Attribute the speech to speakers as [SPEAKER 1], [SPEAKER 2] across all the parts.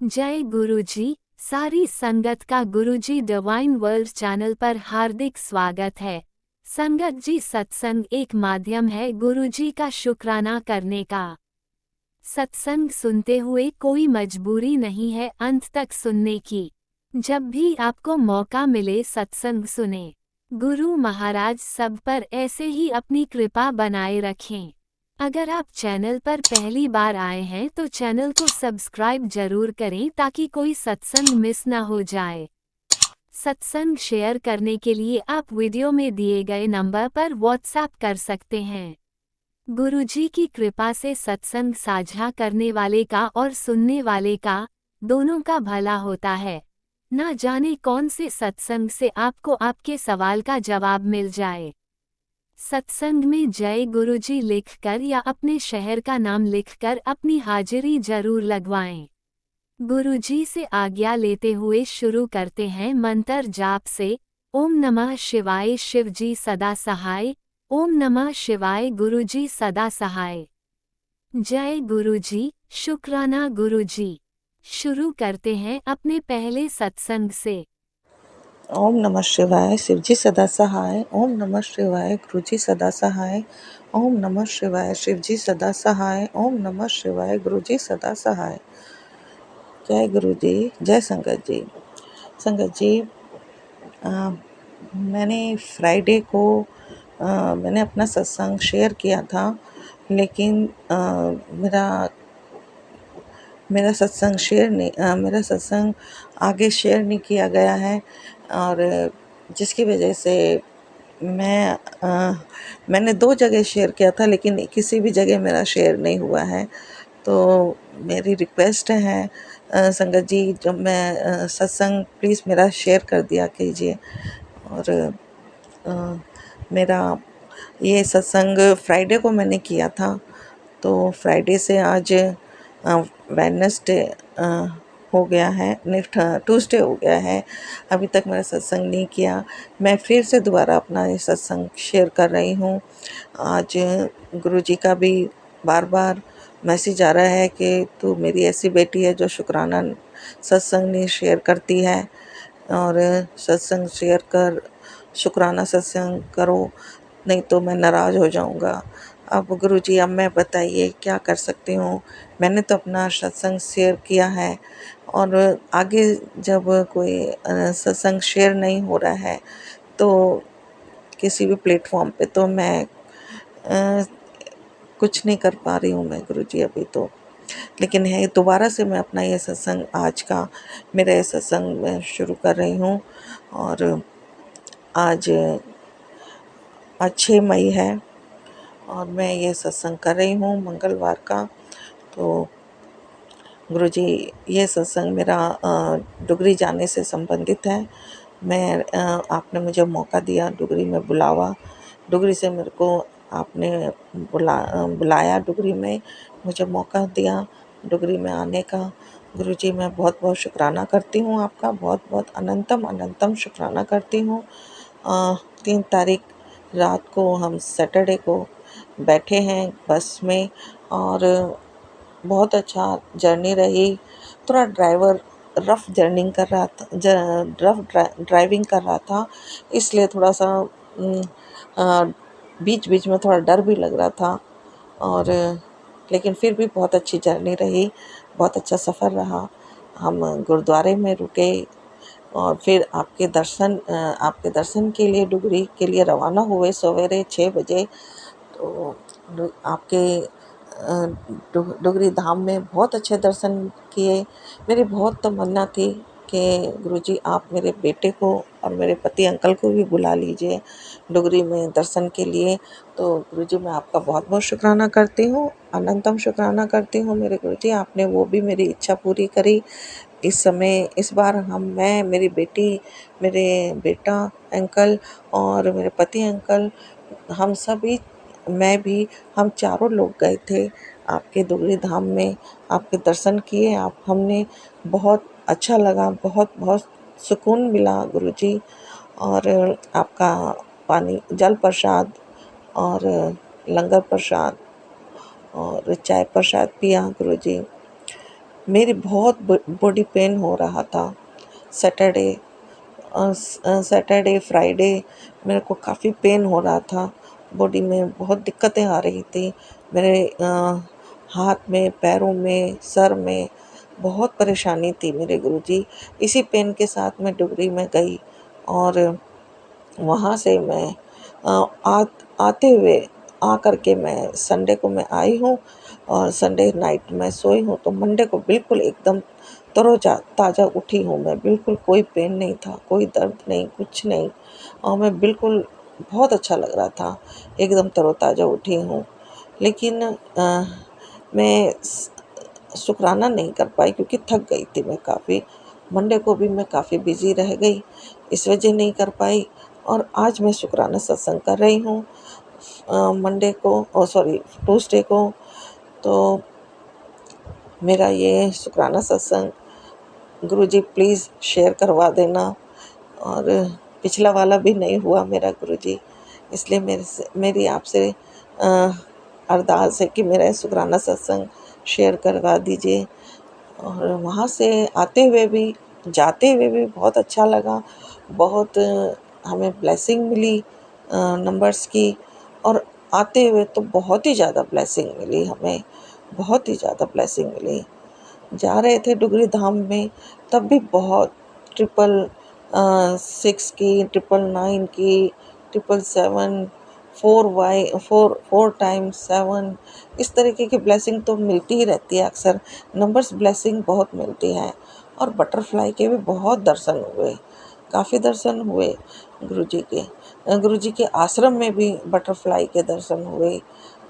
[SPEAKER 1] जय गुरुजी। सारी संगत का गुरुजी डिवाइन वर्ल्ड चैनल पर हार्दिक स्वागत है। संगत जी, सत्संग एक माध्यम है गुरुजी का शुक्राना करने का। सत्संग सुनते हुए कोई मजबूरी नहीं है अंत तक सुनने की। जब भी आपको मौका मिले सत्संग सुने। गुरु महाराज सब पर ऐसे ही अपनी कृपा बनाए रखें। अगर आप चैनल पर पहली बार आए हैं तो चैनल को सब्सक्राइब जरूर करें ताकि कोई सत्संग मिस ना हो जाए। सत्संग शेयर करने के लिए आप वीडियो में दिए गए नंबर पर व्हाट्सएप कर सकते हैं। गुरुजी की कृपा से सत्संग साझा करने वाले का और सुनने वाले का दोनों का भला होता है। ना जाने कौन से सत्संग से आपको आपके सवाल का जवाब मिल जाए। सत्संग में जय गुरुजी लिखकर या अपने शहर का नाम लिखकर अपनी हाजिरी जरूर लगवाएं। गुरुजी से आज्ञा लेते हुए शुरू करते हैं मंत्र जाप से। ओम नमः शिवाय शिवजी सदा सहाय। ओम नमः शिवाय गुरुजी सदा सहाय। जय गुरुजी, शुक्राना गुरुजी। शुरू करते हैं अपने पहले सत्संग से।
[SPEAKER 2] ओम नमः शिवाय शिवजी सदा सहाय। ओम नमः शिवाय गुरुजी सदा सहाय। ओम नमः शिवाय शिवजी सदा सहाय। ओम नमः शिवाय गुरुजी सदा सहाय। जय गुरु जी, जय संगत जी। संगत जी, मैंने फ्राइडे को मैंने अपना सत्संग शेयर किया था, लेकिन मेरा सत्संग आगे शेयर नहीं किया गया है, और जिसकी वजह से मैंने 2 जगह शेयर किया था, लेकिन किसी भी जगह मेरा शेयर नहीं हुआ है। तो मेरी रिक्वेस्ट है संगत जी, जब मैं सत्संग प्लीज़ मेरा शेयर कर दिया कीजिए। और अ, मेरा ये सत्संग फ्राइडे को मैंने किया था, तो फ्राइडे से आज वेडनेसडे हो गया है, नेक्स्ट ट्यूसडे हो गया है। अभी तक मैंने सत्संग नहीं किया। मैं फिर से दोबारा अपना ये सत्संग शेयर कर रही हूँ। आज गुरुजी का भी बार बार मैसेज आ रहा है कि तू मेरी ऐसी बेटी है जो शुक्राना सत्संग नहीं शेयर करती है, और सत्संग शेयर कर, शुक्राना सत्संग करो, नहीं तो मैं नाराज़ हो जाऊँगा। अब गुरुजी, अब मैं बताइए क्या कर सकती हूँ। मैंने तो अपना सत्संग शेयर किया है, और आगे जब कोई सत्संग शेयर नहीं हो रहा है तो किसी भी प्लेटफॉर्म पे, तो मैं कुछ नहीं कर पा रही हूँ मैं गुरुजी अभी तो। लेकिन है, दोबारा से मैं अपना ये सत्संग आज का मेरा ये सत्संग मैं शुरू कर रही हूँ। और आज 6 मई है, और मैं ये सत्संग कर रही हूँ मंगलवार का। तो गुरुजी, ये सत्संग मेरा डुगरी जाने से संबंधित है। आपने मुझे मौका दिया, डुगरी में बुलावा, डुगरी से मेरे को आपने बुलाया, डुगरी में मुझे मौका दिया डुगरी में आने का। गुरुजी, मैं बहुत बहुत शुक्राना करती हूँ आपका, बहुत बहुत अनंतम अनंतम शुक्राना करती हूँ। 3 तारीख रात को हम सैटरडे को बैठे हैं बस में, और बहुत अच्छा जर्नी रही। थोड़ा ड्राइवर रफ़ जर्निंग कर रहा था, ड्राइविंग कर रहा था, इसलिए थोड़ा सा बीच बीच में थोड़ा डर भी लग रहा था। और लेकिन फिर भी बहुत अच्छी जर्नी रही, बहुत अच्छा सफ़र रहा। हम गुरुद्वारे में रुके, और फिर आपके दर्शन के लिए डुगरी के लिए रवाना हुए सवेरे 6 बजे। तो आपके डुगरी धाम में बहुत अच्छे दर्शन किए। मेरी बहुत तमन्ना थी कि गुरुजी, आप मेरे बेटे को और मेरे पति अंकल को भी बुला लीजिए डुगरी में दर्शन के लिए। तो गुरुजी, मैं आपका बहुत बहुत शुक्राना करती हूँ, अनंतम शुक्राना करती हूँ मेरे गुरुजी। आपने वो भी मेरी इच्छा पूरी करी। इस बार मेरी बेटी, मेरे बेटा अंकल और मेरे पति अंकल, हम सभी, मैं भी, हम चारों लोग गए थे आपके डुगरी धाम में, आपके दर्शन किए। हमने बहुत अच्छा लगा, बहुत बहुत सुकून मिला गुरुजी। और आपका जल प्रसाद और लंगर प्रसाद और चाय प्रसाद पिया गुरुजी। मेरी बहुत बॉडी पेन हो रहा था। सैटरडे सैटरडे फ्राइडे मेरे को काफ़ी पेन हो रहा था, बॉडी में बहुत दिक्कतें आ रही थी। मेरे हाथ में, पैरों में, सर में बहुत परेशानी थी मेरे गुरुजी। इसी पेन के साथ मैं डुगरी में गई और वहाँ से मैं आते हुए आकर के मैं संडे को मैं आई हूँ और संडे नाइट मैं सोई हूँ, तो मंडे को बिल्कुल एकदम ताज़ा उठी हूँ मैं। बिल्कुल कोई पेन नहीं था, कोई दर्द नहीं, कुछ नहीं, और मैं बिल्कुल बहुत अच्छा लग रहा था, एकदम तरोताज़ा उठी हूँ। लेकिन मैं शुक्राना नहीं कर पाई क्योंकि थक गई थी मैं काफ़ी। मंडे को भी मैं काफ़ी बिज़ी रह गई, इस वजह नहीं कर पाई। और आज मैं शुक्राना सत्संग कर रही हूँ मंडे को, सॉरी, ट्यूसडे को। तो मेरा ये शुक्राना सत्संग गुरुजी प्लीज़ शेयर करवा देना। और पिछला वाला भी नहीं हुआ मेरा गुरुजी, इसलिए मेरी आपसे अरदास है कि मेरा शुक्राना सत्संग शेयर करवा दीजिए। और वहाँ से आते हुए भी, जाते हुए भी बहुत अच्छा लगा। बहुत हमें ब्लेसिंग मिली नंबर्स की, और आते हुए तो बहुत ही ज़्यादा ब्लेसिंग मिली हमें, बहुत ही ज़्यादा ब्लेसिंग मिली। जा रहे थे डुगरी धाम में, तब भी बहुत 666 की, 999 की, 777, 4 टाइम्स 7, इस तरीके की ब्लेसिंग तो मिलती ही रहती है अक्सर। नंबर्स ब्लेसिंग बहुत मिलती है। और बटरफ्लाई के भी बहुत दर्शन हुए, काफ़ी दर्शन हुए गुरुजी के। गुरुजी के आश्रम में भी बटरफ्लाई के दर्शन हुए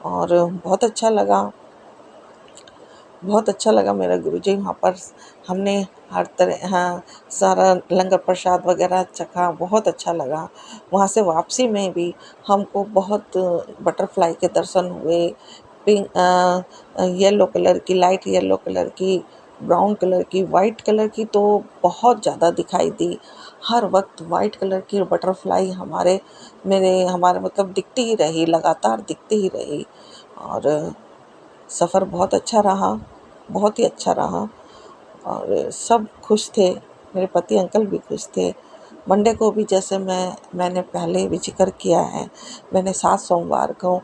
[SPEAKER 2] और बहुत अच्छा लगा। बहुत अच्छा लगा मेरा गुरुजी वहाँ पर। हमने हर तरह, हाँ, सारा लंगर प्रसाद वगैरह चखा, बहुत अच्छा लगा। वहाँ से वापसी में भी हमको बहुत बटरफ्लाई के दर्शन हुए। येलो कलर की, लाइट येलो कलर की, ब्राउन कलर की, वाइट कलर की तो बहुत ज़्यादा दिखाई दी। हर वक्त वाइट कलर की बटरफ्लाई हमारे मतलब दिखती ही रही, लगातार दिखती ही रही। और सफ़र बहुत अच्छा रहा, बहुत ही अच्छा रहा, और सब खुश थे। मेरे पति अंकल भी खुश थे। मंडे को भी जैसे मैंने पहले भी जिक्र किया है, मैंने 7 सोमवार को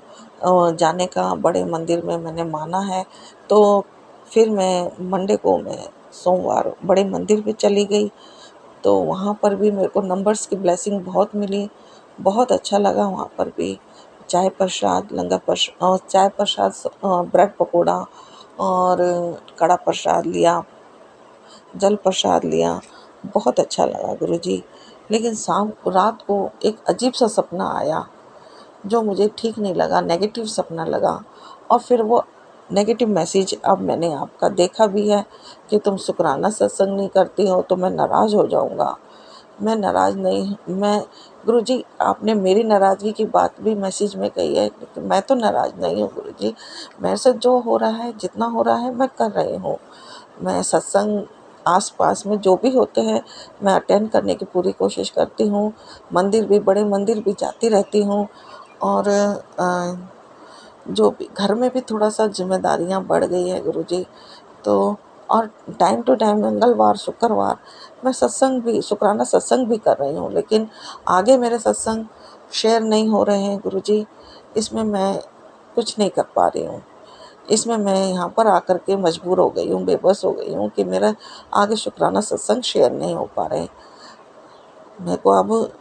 [SPEAKER 2] जाने का बड़े मंदिर में मैंने माना है। तो फिर मैं मंडे को मैं सोमवार बड़े मंदिर भी चली गई। तो वहाँ पर भी मेरे को नंबर्स की ब्लेसिंग बहुत मिली, बहुत अच्छा लगा वहाँ पर भी। चाय प्रसाद, चाय प्रसाद, ब्रेड पकोड़ा और कड़ा प्रसाद लिया, जल प्रसाद लिया, बहुत अच्छा लगा गुरुजी। लेकिन रात को एक अजीब सा सपना आया जो मुझे ठीक नहीं लगा, नेगेटिव सपना लगा। और फिर वो नेगेटिव मैसेज अब मैंने आपका देखा भी है कि तुम शुक्राना सत्संग नहीं करती हो तो मैं नाराज़ हो जाऊँगा। मैं नाराज़ नहीं, मैं गुरुजी, आपने मेरी नाराज़गी की बात भी मैसेज में कही है, लेकिन मैं तो नाराज़ नहीं हूँ गुरुजी। मेरे से जो हो रहा है, जितना हो रहा है, मैं कर रही हूँ। मैं सत्संग आस-पास में जो भी होते हैं, मैं अटेंड करने की पूरी कोशिश करती हूँ। बड़े मंदिर भी जाती रहती हूँ। और जो भी घर में भी थोड़ा-सा ज़िम्मेदारियाँ बढ़ गई है गुरुजी। तो और टाइम टू टाइम मंगलवार, शुक्रवार मैं शुक्राना सत्संग भी कर रही हूँ, लेकिन आगे मेरे सत्संग शेयर नहीं हो रहे हैं गुरुजी। इसमें मैं कुछ नहीं कर पा रही हूँ। इसमें मैं यहाँ पर आकर के मजबूर हो गई हूँ, बेबस हो गई हूँ कि मेरा आगे शुक्राना सत्संग शेयर नहीं हो पा रहे। मेरे को अब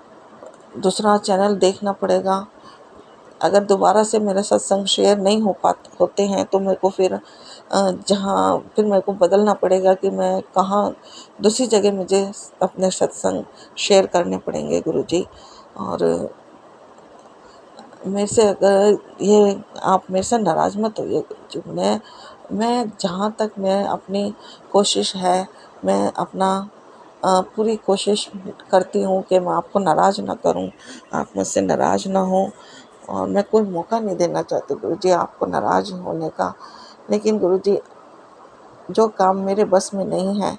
[SPEAKER 2] दूसरा चैनल देखना पड़ेगा। अगर दोबारा से मेरे सत्संग शेयर नहीं होते हैं तो मेरे को फिर मेरे को बदलना पड़ेगा कि मैं कहाँ, दूसरी जगह मुझे अपने सत्संग शेयर करने पड़ेंगे गुरुजी। और मेरे से अगर ये आप मेरे से नाराज़ मत होइए गुरुजी। मैं जहाँ तक मैं अपनी कोशिश है, मैं अपना पूरी कोशिश करती हूँ कि मैं आपको नाराज़ ना करूँ, आप मुझसे नाराज़ ना हो। और मैं कोई मौका नहीं देना चाहती गुरुजी आपको नाराज़ होने का। लेकिन गुरुजी, जो काम मेरे बस में नहीं है,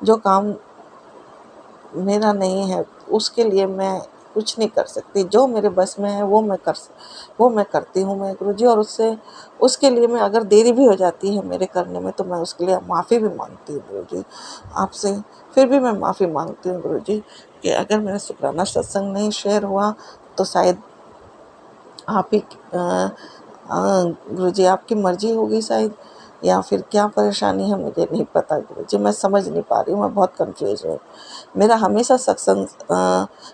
[SPEAKER 2] जो काम मेरा नहीं है, उसके लिए मैं कुछ नहीं कर सकती। जो मेरे बस में है वो मैं करती हूँ मैं गुरुजी, और उसके लिए मैं अगर देरी भी हो जाती है मेरे करने में तो मैं उसके लिए माफ़ी भी माँगती हूँ गुरुजी आपसे। फिर भी मैं माफ़ी माँगती हूँ गुरुजी कि अगर मेरा शुक्राना सत्संग नहीं शेयर हुआ तो शायद आप ही गुरुजी आपकी मर्ज़ी होगी शायद, या फिर क्या परेशानी है मुझे नहीं पता गुरुजी, मैं समझ नहीं पा रही हूँ, मैं बहुत कन्फ्यूज़ हूँ। मेरा हमेशा सत्संग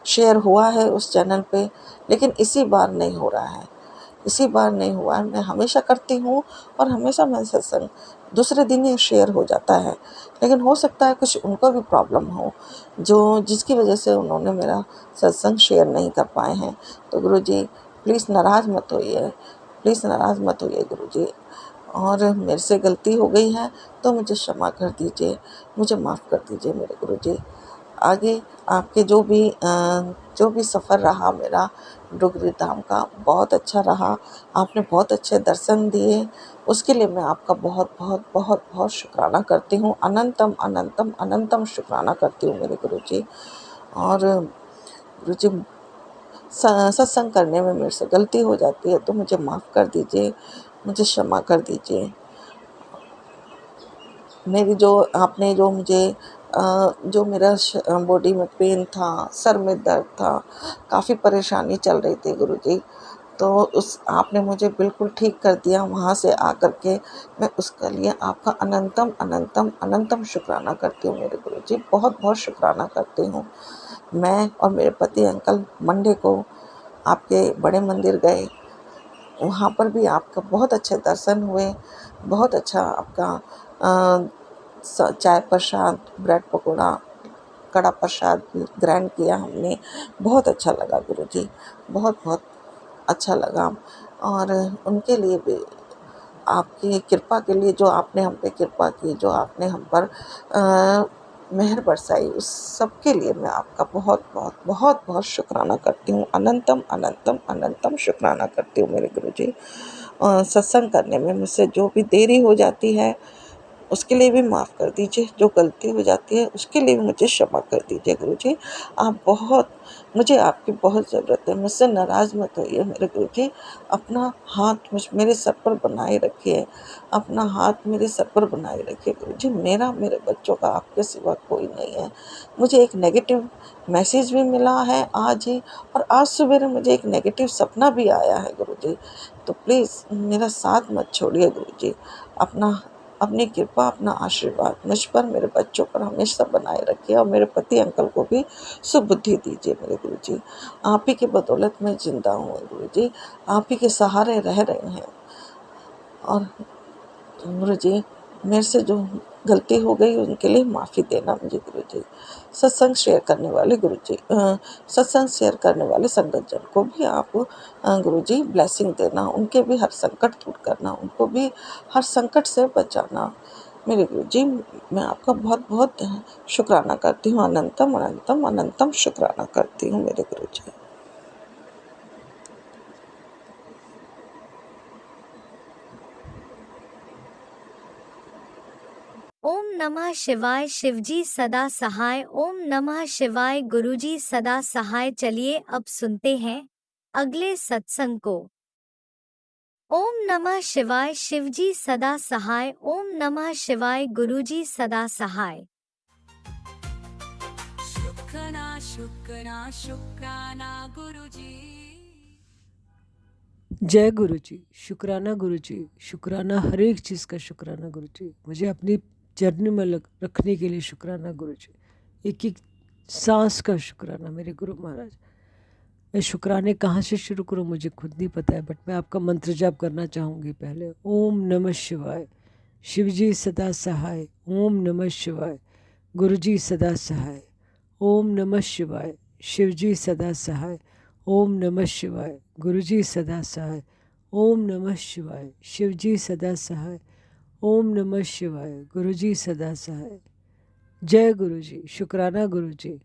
[SPEAKER 2] शेयर हुआ है उस चैनल पे, लेकिन इसी बार नहीं हो रहा है, इसी बार नहीं हुआ है। मैं हमेशा करती हूँ और हमेशा मेरा सत्संग दूसरे दिन ही शेयर हो जाता है, लेकिन हो सकता है कुछ उनको भी प्रॉब्लम हो जिसकी वजह से उन्होंने मेरा सत्संग शेयर नहीं कर पाए हैं। तो गुरुजी प्लीज़ नाराज़ मत होइए, प्लीज़ नाराज़ मत होइए गुरुजी, और मेरे से गलती हो गई है तो मुझे क्षमा कर दीजिए, मुझे माफ़ कर दीजिए मेरे गुरुजी। आगे आपके जो भी सफ़र रहा मेरा डुगरी धाम का बहुत अच्छा रहा, आपने बहुत अच्छे दर्शन दिए, उसके लिए मैं आपका बहुत बहुत बहुत बहुत शुक्राना करती हूँ, अनंतम अनंतम अनंतम शुक्राना करती हूँ मेरे गुरुजी। और गुरुजी सत्संग करने में मेरे से गलती हो जाती है तो मुझे माफ़ कर दीजिए, मुझे क्षमा कर दीजिए। मेरी जो मेरा बॉडी में पेन था, सर में दर्द था, काफ़ी परेशानी चल रही थी गुरुजी, तो आपने मुझे बिल्कुल ठीक कर दिया वहाँ से आकर के। मैं उसके लिए आपका अनंतम अनंतम अनंतम शुक्राना करती हूँ मेरे गुरुजी, बहुत बहुत शुक्राना करती हूँ। मैं और मेरे पति अंकल मंडे को आपके बड़े मंदिर गए, वहाँ पर भी आपका बहुत अच्छे दर्शन हुए, बहुत अच्छा आपका चाय प्रसाद, ब्रेड पकौड़ा, कड़ा प्रसाद ग्रहण किया हमने, बहुत अच्छा लगा गुरुजी, बहुत बहुत अच्छा लगा। और उनके लिए भी आपकी कृपा के लिए, जो आपने हम पे कृपा की, जो आपने हम पर मेहर बरसाई, उस सब के लिए मैं आपका बहुत बहुत बहुत बहुत शुक्राना करती हूँ, अनंतम अनंतम अनंतम शुक्राना करती हूँ मेरे गुरुजी। सत्संग करने में मुझसे जो भी देरी हो जाती है उसके लिए भी माफ़ कर दीजिए, जो गलती हो जाती है उसके लिए भी मुझे क्षमा कर दीजिए गुरुजी। मुझे आपकी बहुत ज़रूरत है, मुझसे नाराज़ मत होइए मेरे गुरुजी। अपना हाथ मेरे सर पर बनाए रखिए, अपना हाथ मेरे सर पर बनाए रखिए गुरुजी। मेरे बच्चों का आपके सिवा कोई नहीं है। मुझे एक नेगेटिव मैसेज भी मिला है आज ही, और आज सवेरे मुझे एक नेगेटिव सपना भी आया है गुरुजी। तो प्लीज़ मेरा साथ मत छोड़िए गुरुजी। अपनी कृपा, अपना आशीर्वाद मुझ पर, मेरे बच्चों पर हमेशा बनाए रखिए, और मेरे पति अंकल को भी सुबुद्धि दीजिए मेरे गुरुजी। आप ही की बदौलत मैं जिंदा हूँ गुरुजी, आप ही के सहारे रह रहे हैं। और गुरुजी मेरे से जो गलती हो गई उनके लिए माफ़ी देना मुझे गुरुजी। सत्संग शेयर करने वाले संगत जन को भी आप गुरुजी ब्लेसिंग देना, उनके भी हर संकट दूर करना, उनको भी हर संकट से बचाना मेरे गुरुजी। मैं आपका बहुत बहुत शुक्राना करती हूँ, अनंतम अनंतम अनंतम शुक्राना करती हूँ मेरे गुरुजी।
[SPEAKER 1] ओम नमः शिवाय। शिवजी सदा सहाय। ओम नमः शिवाय। गुरुजी सदा सहाय। चलिए अब सुनते हैं अगले सत्संग को। ओम नमः शिवाय। शिवजी सदा सहाय। ओम नमः शिवाय। गुरुजी सदा सहाय।
[SPEAKER 3] शुक्राना शुक्राना शुक्राना गुरुजी।
[SPEAKER 4] जय गुरु जी। शुक्राना गुरु जी, शुक्राना हर एक चीज़ का शुक्राना गुरु जी। मुझे अपनी जर्नी में रखने के लिए शुक्राना गुरु जी। एक एक सांस का शुक्राना मेरे गुरु महाराज। मैं शुक्राने कहाँ से शुरू करूँ मुझे खुद नहीं पता है, बट मैं आपका मंत्र जाप करना चाहूँगी पहले। ओम नमः शिवाय। शिव जी सदा सहाय। ओम नमः शिवाय। गुरु जी सदा सहाय। ओम नमः शिवाय। शिव जी सदा सहाय। ओम नमः शिवाय। गुरु जी सदा सहाय। ओम नमः शिवाय। शिव जी सदा सहाय। ओम नमः शिवाय। गुरु जी सदा सहाय। जय गुरु जी। शुक्राना गुरु जी।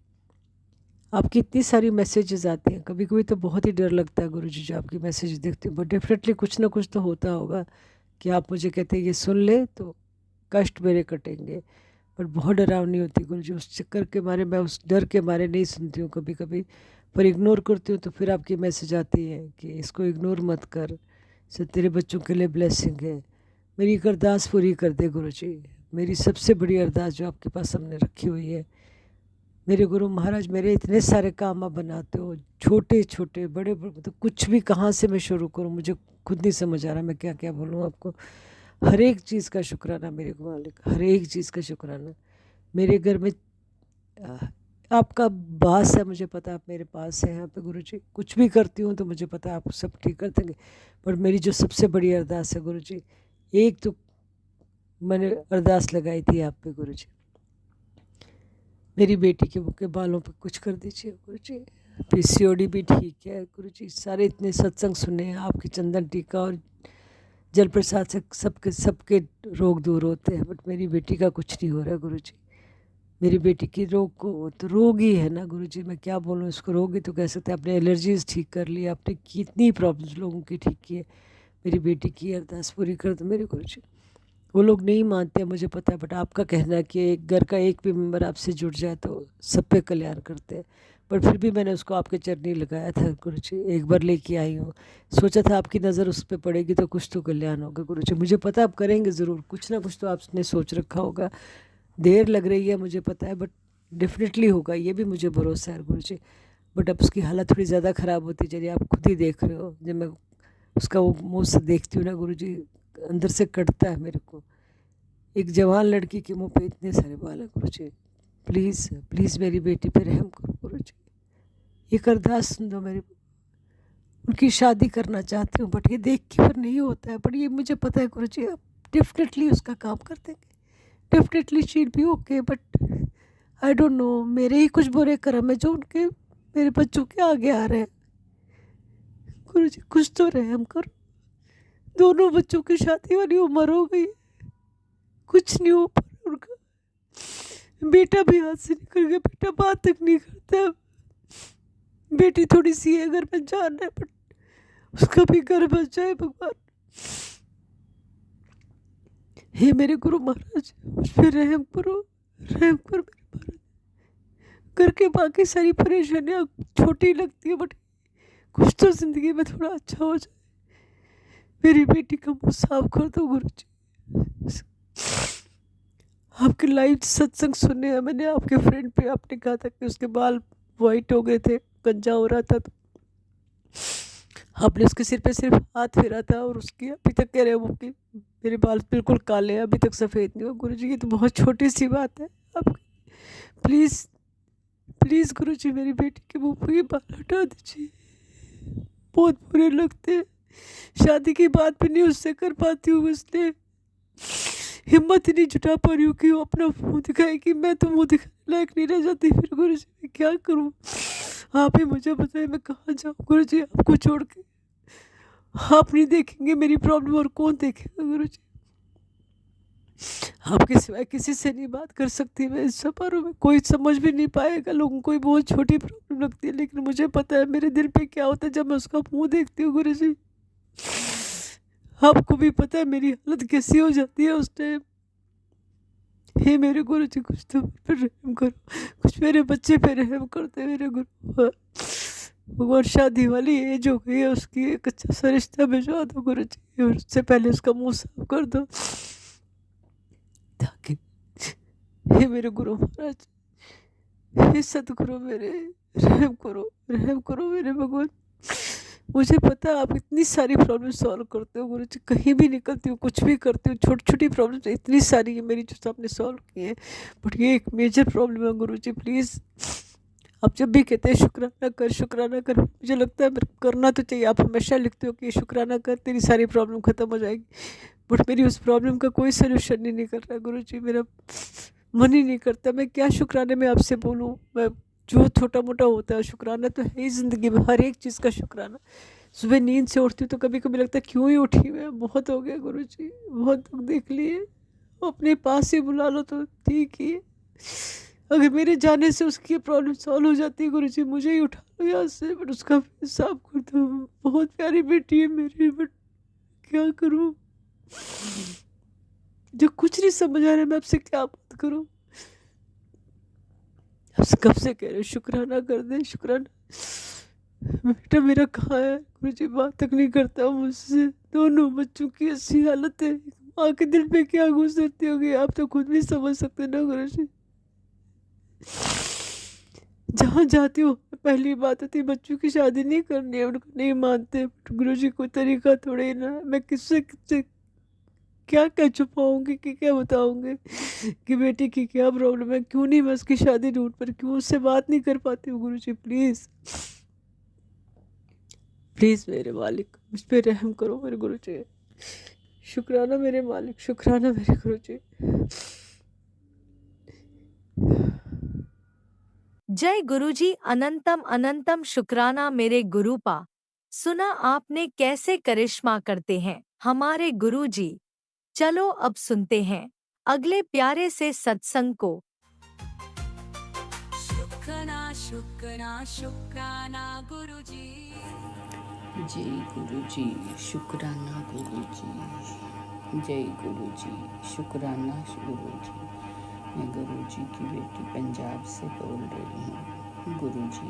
[SPEAKER 4] आपकी इतनी सारी मैसेजेस आती हैं, कभी कभी तो बहुत ही डर लगता है गुरु जी जो आपकी मैसेज देखते हैं, बट डेफिनेटली कुछ ना कुछ तो होता होगा कि आप मुझे कहते हैं ये सुन ले तो कष्ट मेरे कटेंगे। पर बहुत डरावनी होती गुरु जी, उस चक्कर के मारे मैं उस डर के मारे नहीं सुनती हूँ कभी कभी। पर इग्नोर करती हूँ तो फिर आपकी मैसेज आती है कि इसको इग्नोर मत कर, सब तेरे बच्चों के लिए ब्लेसिंग है। मेरी एक अरदास पूरी कर दे गुरुजी, मेरी सबसे बड़ी अरदास जो आपके पास हमने रखी हुई है। मेरे गुरु महाराज, मेरे इतने सारे काम आप बनाते हो, छोटे छोटे बड़े बड़े, मतलब कुछ भी, कहाँ से मैं शुरू करूँ मुझे खुद नहीं समझ आ रहा मैं क्या क्या बोलूँ आपको। हर एक चीज़ का शुक्राना मेरे को मालिक, हर एक चीज़ का शुक्राना। मेरे घर में आ, आपका बास है, मुझे पता आप मेरे पास है यहाँ पे गुरुजी। कुछ भी करती हूँ तो मुझे पता आप सब ठीक कर देंगे। पर मेरी जो सबसे बड़ी अरदास है गुरुजी, एक तो मैंने अरदास लगाई थी आप पे गुरुजी, मेरी बेटी के बालों पे कुछ कर दीजिए गुरुजी। पीसीओडी भी ठीक है गुरुजी, सारे इतने सत्संग सुने हैं आपके, चंदन टीका और जल प्रसाद से सबके रोग दूर होते हैं, बट मेरी बेटी का कुछ नहीं हो रहा गुरुजी। मेरी बेटी की रोग को तो रोग ही है ना गुरुजी, मैं क्या बोलूँ इसको, रोग ही तो कह सकते हैं। आपने एलर्जीज ठीक कर ली, आपने कितनी प्रॉब्लम्स लोगों की ठीक की है। मेरी बेटी की अरदास पूरी कर दो मेरे गुरुजी। वो लोग नहीं मानते मुझे पता है, बट आपका कहना है कि एक घर का एक भी मेंबर आपसे जुड़ जाए तो सब पे कल्याण करते हैं। पर फिर भी मैंने उसको आपके चरनी लगाया था गुरुजी, एक बार लेके आई हूँ, सोचा था आपकी नज़र उस पर पड़ेगी तो कुछ तो कल्याण होगा गुरुजी। मुझे पता आप करेंगे ज़रूर, कुछ ना कुछ तो आपने सोच रखा होगा। देर लग रही है मुझे पता है, बट डेफिनेटली होगा, ये भी मुझे भरोसा है गुरुजी। बट अब उसकी हालत थोड़ी ज़्यादा ख़राब होती जा रही है, आप खुद ही देख रहे हो। जब मैं उसका वो मुँह से देखती हूँ ना गुरुजी, अंदर से कटता है मेरे को। एक जवान लड़की के मुंह पे इतने सारे बाल है गुरुजी, प्लीज़ प्लीज़ मेरी बेटी पे रहम करो गुरुजी। एक अरदास सुन दो मेरी, उनकी शादी करना चाहती हूँ बट ये देख के पर नहीं होता है। बट ये मुझे पता है गुरुजी, आप डेफिनेटली उसका काम कर देंगे, definitely she be okay. But I don't know, मेरे ही कुछ बुरे कर्म है जो उनके मेरे बच्चों के आगे आ रहे हैं गुरुजी। कुछ तो रहम करो, दोनों बच्चों की शादी वाली उम्र हो गई, कुछ नहीं हो पा रहा उनका। बेटा भी हाथ से निकल गया, बेटा बात तक नहीं करता। बेटी थोड़ी सी है घर में जान है, बट उसका भी घर बच जाए भगवान। हे मेरे गुरु महाराज, मुझ पर रहम करो, रहम करो मेरे महाराज। घर के बाकी सारी परेशानियाँ छोटी लगती है, बट कुछ तो जिंदगी में थोड़ा अच्छा हो जाए। मेरी बेटी का मुँह साफ कर दो गुरुजी। आपके लाइव सत्संग सुने हैं मैंने, आपके फ्रेंड पे आपने कहा था कि उसके बाल वाइट हो गए थे, गंजा हो रहा था, तो आपने उसके सिर पे सिर्फ हाथ फेरा था और उसकी अभी तक कह रहे हो कि मेरे बाल बिल्कुल काले हैं, अभी तक सफ़ेद नहीं हुआ। गुरुजी ये तो बहुत छोटी सी बात है, आप प्लीज़ प्लीज़ गुरुजी मेरी बेटी के मुँह पे ये बाल हटा दीजिए, बहुत बुरे लगते हैं। शादी की बात भी नहीं उससे कर पाती हूँ, इसलिए हिम्मत ही नहीं जुटा पा रही हूँ कि वो अपना मुँह दिखाएगी। मैं तो मुँह दिखाने लायक नहीं रह जाती, फिर गुरुजी मैं क्या करूँ? आप ही मुझे बताइए मैं कहाँ जाऊँ गुरुजी, आपको छोड़ के। आप नहीं देखेंगे मेरी प्रॉब्लम और कौन देखेगा गुरुजी? आपके सिवाय किसी से नहीं बात कर सकती मैं इस समारोह में, कोई समझ भी नहीं पाएगा। लोगों को बहुत छोटी प्रॉब्लम लगती है, लेकिन मुझे पता है मेरे दिल पे क्या होता है जब मैं उसका मुँह देखती हूँ गुरुजी। आपको भी पता है मेरी हालत कैसी हो जाती है उस टाइम। हे मेरे गुरुजी, कुछ तो मुझ पर रहम करो, कुछ मेरे बच्चे पे रहम करते मेरे गुरु। और शादी वाली एज हो गई है उसकी, एक अच्छा सा रिश्ता भिजवा दो गुरुजी, और उससे पहले उसका मुंह साफ कर दो, ताकि हे मेरे गुरु महाराज, हे सतगुरु मेरे, रहम करो मेरे भगवान। मुझे पता है आप इतनी सारी प्रॉब्लम सॉल्व करते हो गुरुजी, कहीं भी निकलती हूँ कुछ भी करती हूँ, छोटी छोटी प्रॉब्लम इतनी सारी है मेरी जो आपने सॉल्व की है, बट ये एक मेजर प्रॉब्लम है गुरुजी। प्लीज़ आप जब भी कहते हैं शुक्राना कर, मुझे लगता है मेरे को करना तो चाहिए। आप हमेशा लिखते हो कि शुक्राना कर तेरी सारी प्रॉब्लम ख़त्म हो जाएगी, बट मेरी उस प्रॉब्लम का कोई सोल्यूशन ही नहीं कर रहा गुरुजी। मेरा मन ही नहीं करता, मैं क्या शुक्राने में आपसे बोलूँ। मैं जो छोटा मोटा होता है शुक्राना तो है ही ज़िंदगी में, हर एक चीज़ का शुक्राना। सुबह नींद से उठती हूँ तो कभी कभी लगता है क्यों ही उठी मैं, बहुत हो गया गुरुजी, बहुत दुख देख लिए, अपने पास ही बुला लो तो ठीक ही है। अगर मेरे जाने से उसकी प्रॉब्लम सॉल्व हो जाती है गुरुजी, मुझे ही उठा लो यहाँ से, बट उसका फेस साफ कर दो। बहुत प्यारी बेटी है मेरी, बट क्या करूँ, जो कुछ नहीं समझ आ रहा है मैं आपसे क्या बात करूँ। आप कब से कह रहे हो शुक्राना कर दे, शुक्राना बेटा मेरा कहाँ है गुरुजी? बात तक नहीं करता मुझसे। दोनों बच्चों की ऐसी हालत है, माँ के दिल पे क्या गुजरती होगी आप तो खुद भी समझ सकते ना गुरुजी। जहाँ जाती हूँ पहली बात होती है बच्चों की शादी नहीं करनी है, उनको नहीं मानते। गुरुजी कोई तरीका थोड़े ही ना है। मैं किससे किससे क्या क्या छुपाऊंगी कि क्या बताऊंगी कि बेटी की क्या प्रॉब्लम है, क्यों नहीं मैं उसकी शादी ढूंढ पर, क्यों उससे बात नहीं कर पाती हूँ। गुरुजी प्लीज प्लीज मेरे मालिक मुझ पे रहम करो मेरे गुरुजी। शुक्राना मेरे मालिक, शुक्राना मेरे गुरुजी।
[SPEAKER 1] जय गुरुजी, अनंतम अनंतम शुक्राना मेरे गुरुपा। सुना आपने कैसे करिश्मा करते हैं हमारे गुरुजी। चलो अब सुनते हैं अगले प्यारे से सत्संग को।
[SPEAKER 3] शुक्राना शुक्राना शुक्राना गुरुजी।
[SPEAKER 5] जय गुरुजी, शुक्राना गुरुजी। जय गुरुजी, शुक्राना गुरुजी। मैं गुरुजी की बेटी पंजाब से बोल रही हूँ। गुरुजी,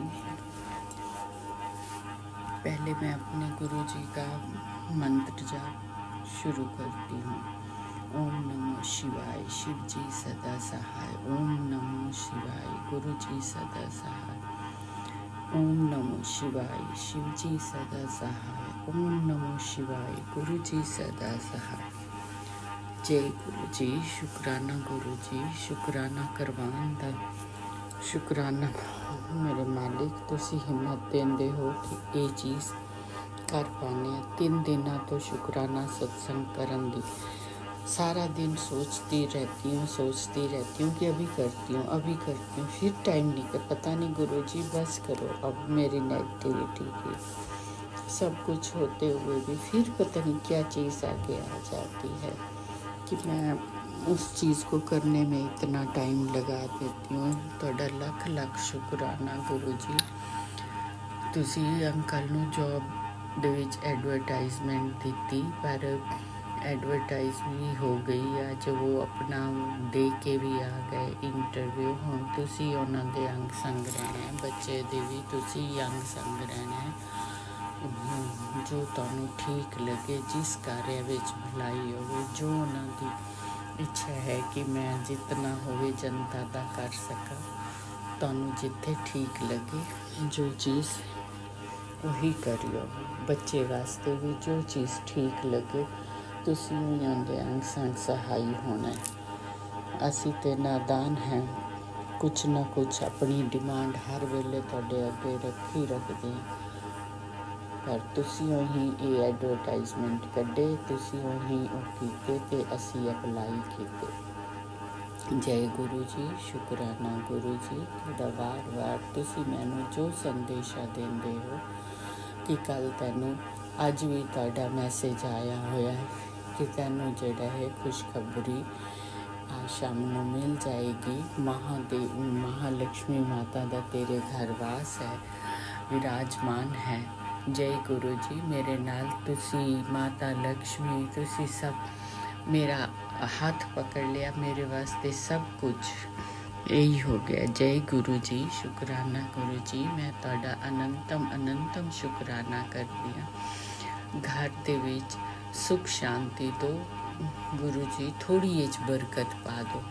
[SPEAKER 5] पहले मैं अपने गुरुजी का मंत्र जाप शुरू करती हूँ। ओम नमो शिवाय, शिव जी सदा सहाय। ओम नमो शिवाय, गुरुजी सदा सहाय। ओम नमो शिवाय, शिव जी सदा सहाय। ओम नमो शिवाय, गुरु जी सदा सहाय। जय गुरु जी, शुक्राना गुरु जी, शुक्राना करवान दा। शुक्राना मेरे मालिक, तुसी हिम्मत देंदे हो कि ये चीज़ कर पाने। 3 दिनों तो शुक्राना सत्संग करन दी सारा दिन सोचती रहती हूँ कि अभी करती हूँ, फिर टाइम नहीं कर। पता नहीं गुरुजी बस करो अब मेरी नेगेटिविटी की। सब कुछ होते हुए भी फिर पता नहीं क्या चीज़ आगे आ जाती है कि मैं उस चीज़ को करने में इतना टाइम लगा देती हूँ। तुहाडा लख लख शुक्राना गुरुजी। तुसी अंकल नूं जॉब दे विच एडवरटाइजमेंट दिती, पर एडवरटाइज भी हो गई। अज वो अपना दे के भी आ गए इंटरव्यू। हुण तुसी उन्हां दे अंग संग रहना है, बच्चे दे भी तुसी अंग संग रहना है। जो तुहानूं ठीक लगे, जिस कार्य विच भलाई होवे, जो उन्हां दी इच्छा है कि मैं जितना होवे जनता दा कर सका। तुहानूं जिथे ठीक लगे जो चीज़ वही करियो। बच्चे वास्ते भी जो चीज़ ठीक लगे तुसी उन्हां दे अंग संग सहाई होना है। असी ते नादान हैं, कुछ ना कुछ अपनी डिमांड हर वेले तुहाडे अगे रखदे हैं। पर तुसी ही ये एडवरटाइजमेंट कड्डे, तुसी ही वो कीते ते असी अप्लाई कीते। जय गुरु जी, शुक्राना गुरु जी। तुहाडा वार वार तुसी मैनूं जो संदेशा देंदे हो कि कल तैनूं अज भी तुहाडा मैसेज आया होया है कि तैनूं जिहड़ा है खुशखबरी आज शाम नूं मिल जाएगी। महालक्ष्मी माता दा तेरे घर वास है, विराजमान है। जय गुरु जी, मेरे नाल तुसी माता लक्ष्मी, तुसी सब मेरा हाथ पकड़ लिया, मेरे वास्ते सब कुछ यही हो गया। जय गुरु जी, शुक्राना गुरु जी। मैं तुहाडा अनंतम अनंतम शुक्राना करदी हां। घर दे विच सुख शांति दो गुरु जी, थोड़ी एज बरकत पा दो।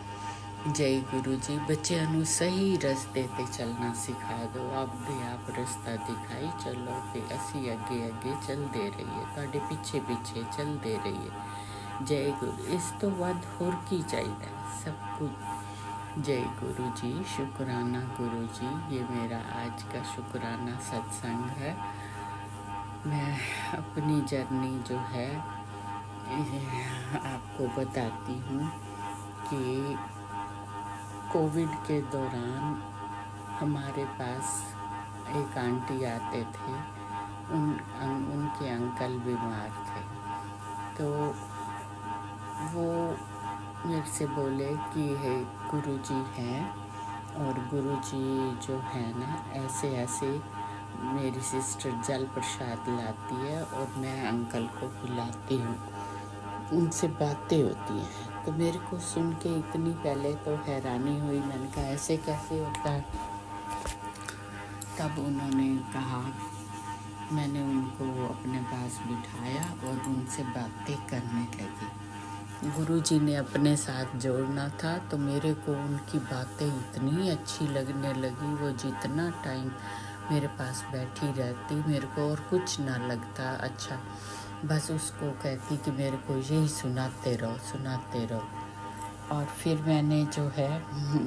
[SPEAKER 5] जय गुरु जी, बच्चों नूं सही रस्ते ते चलना सिखा दो। आप दे आप रास्ता दिखाई चलो ते असी अगे अगे चलते रहिए, तुहाडे पीछे पीछे चलते रहिए। जय गुरु, इस तो वध होर की चाहिए सब कुछ। जय गुरु जी, शुक्राना गुरु जी। ये मेरा आज का शुक्राना सत्संग है। मैं अपनी जर्नी जो है आपको बताती हूँ कि कोविड के दौरान हमारे पास एक आंटी आते थे, उनके अंकल बीमार थे। तो वो मेरे से बोले कि हे गुरुजी हैं, और गुरुजी जो है ना ऐसे ऐसे मेरी सिस्टर जल प्रसाद लाती है और मैं अंकल को पिलाती हूँ, उनसे बातें होती हैं। तो मेरे को सुन के इतनी पहले तो हैरानी हुई, मैंने कहा ऐसे कैसे होता है। तब उन्होंने कहा मैंने उनको अपने पास बिठाया और उनसे बातें करने लगी। गुरुजी ने अपने साथ जोड़ना था, तो मेरे को उनकी बातें इतनी अच्छी लगने लगी। वो जितना टाइम मेरे पास बैठी रहती, मेरे को और कुछ ना लगता अच्छा, बस उसको कहती कि मेरे को यही सुनाते रहो। और फिर मैंने जो है,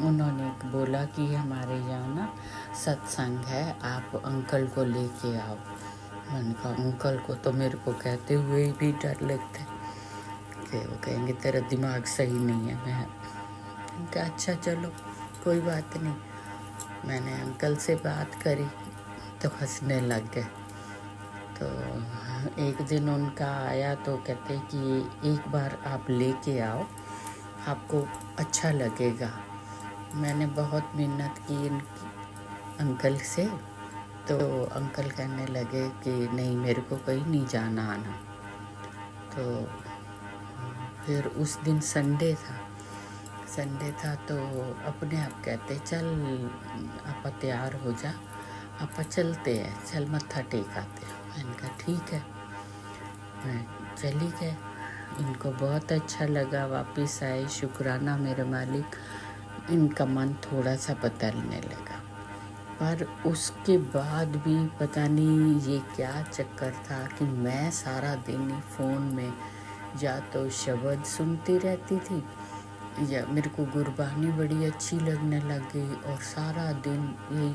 [SPEAKER 5] उन्होंने बोला कि हमारे यहाँ ना सत्संग है, आप अंकल को लेके आओ। मैंने कहा अंकल को तो मेरे को कहते हुए भी डर लगता है कि वो कहेंगे तेरा दिमाग सही नहीं है। मैं कहा अच्छा चलो कोई बात नहीं। मैंने अंकल से बात करी तो हंसने लग गए। तो एक दिन उनका आया तो कहते कि एक बार आप लेके आओ, आपको अच्छा लगेगा। मैंने बहुत मिन्नत की अंकल से, तो अंकल कहने लगे कि नहीं मेरे को कहीं नहीं जाना आना। तो फिर उस दिन संडे था तो अपने आप कहते चल आप तैयार हो जा, आप चलते हैं, चल मत्था टेक आते हैं। मैंने कहा ठीक है। मैं चली गए, इनको बहुत अच्छा लगा। वापस आए, शुक्राना मेरे मालिक, इनका मन थोड़ा सा बदलने लगा। पर उसके बाद भी पता नहीं ये क्या चक्कर था कि मैं सारा दिन ही फ़ोन में या तो शब्द सुनती रहती थी या मेरे को गुरबानी बड़ी अच्छी लगने लग गई, और सारा दिन यही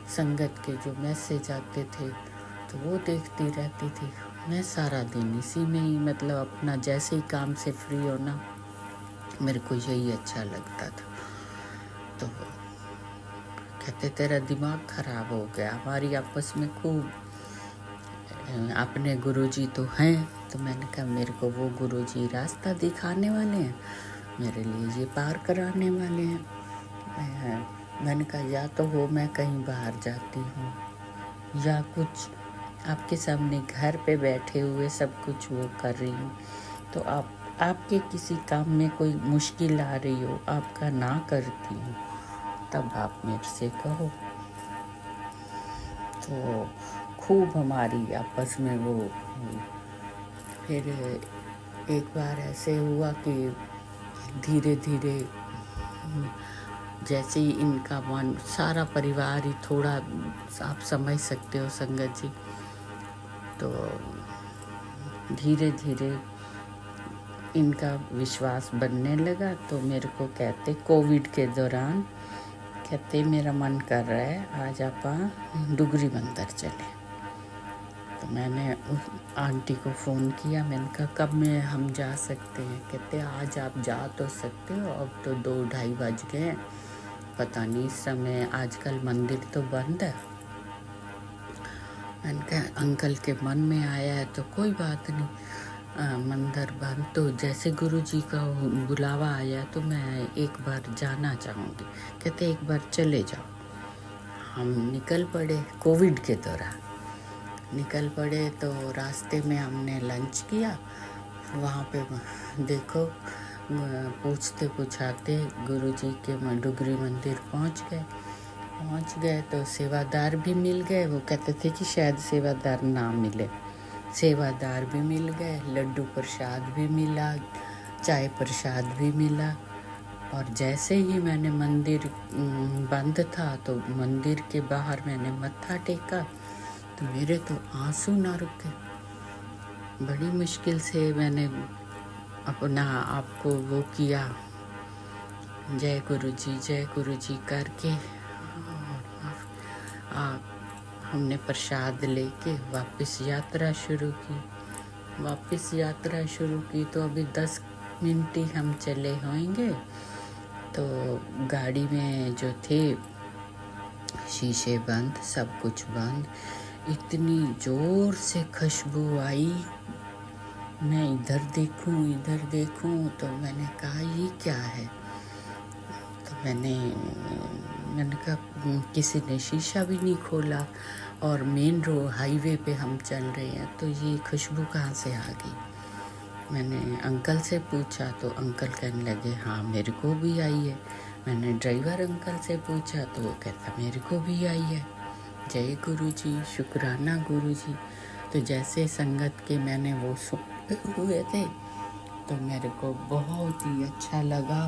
[SPEAKER 5] संगत के जो मैसेज आते थे तो वो देखती रहती थी। मैं सारा दिन इसी में ही, मतलब अपना जैसे ही काम से फ्री होना, मेरे को यही अच्छा लगता था। तो कहते तेरा दिमाग खराब हो गया। हमारी आपस में खूब अपने गुरुजी तो हैं। तो मैंने कहा मेरे को वो गुरुजी रास्ता दिखाने वाले हैं, मेरे लिए ये पार कराने वाले हैं। मैंने कहा या तो वो मैं कहीं बाहर जाती हूँ या कुछ आपके सामने घर पे बैठे हुए सब कुछ वो कर रही हूँ, तो आपके किसी काम में कोई मुश्किल आ रही हो, आपका ना करती हूँ, तब आप मेरे से कहो। तो खूब हमारी आपस में वो हुई। फिर एक बार ऐसे हुआ कि धीरे धीरे जैसे ही इनका मन, सारा परिवार ही थोड़ा, आप समझ सकते हो संगत जी, तो धीरे धीरे इनका विश्वास बनने लगा। तो मेरे को कहते कोविड के दौरान कहते मेरा मन कर रहा है आज आप डुगरी मंदिर चले। तो मैंने उस आंटी को फ़ोन किया, मैंने कहा कब में हम जा सकते हैं। कहते आज आप जा तो सकते हो, अब तो 2-2:30 बज गए हैं, पता नहीं इस समय आजकल मंदिर तो बंद है। मैंने कहा अंकल के मन में आया है तो कोई बात नहीं, मंदिर बंद तो जैसे गुरुजी का बुलावा आया तो मैं एक बार जाना चाहूँगी। कहते एक बार चले जाओ। हम निकल पड़े, कोविड के दौरान निकल पड़े। तो रास्ते में हमने लंच किया, वहाँ पे देखो पूछते पूछाते गुरुजी के डुगरी मंदिर पहुँच गए तो सेवादार भी मिल गए। वो कहते थे कि शायद सेवादार ना मिले, सेवादार भी मिल गए, लड्डू प्रसाद भी मिला, चाय प्रसाद भी मिला। और जैसे ही मैंने मंदिर बंद था तो मंदिर के बाहर मैंने मत्था टेका तो मेरे तो आंसू ना रुके। बड़ी मुश्किल से मैंने अपना आपको वो किया, जय गुरुजी करके हमने प्रसाद लेके वापस यात्रा शुरू की। तो अभी 10 मिनट ही हम चले होंगे तो गाड़ी में जो थे शीशे बंद, सब कुछ बंद। इतनी जोर से खुशबू आई, मैं इधर देखूं तो मैंने कहा ये क्या है। तो मैंने कहा किसी ने शीशा भी नहीं खोला और मेन रोड हाईवे पे हम चल रहे हैं, तो ये खुशबू कहाँ से आ गई। मैंने अंकल से पूछा तो अंकल कहने लगे हाँ मेरे को भी आई है। मैंने ड्राइवर अंकल से पूछा तो वो कहता मेरे को भी आई है। जय गुरु जी, शुक्राना गुरु जी। तो जैसे संगत के मैंने वो सुने हुए थे तो मेरे को बहुत ही अच्छा लगा।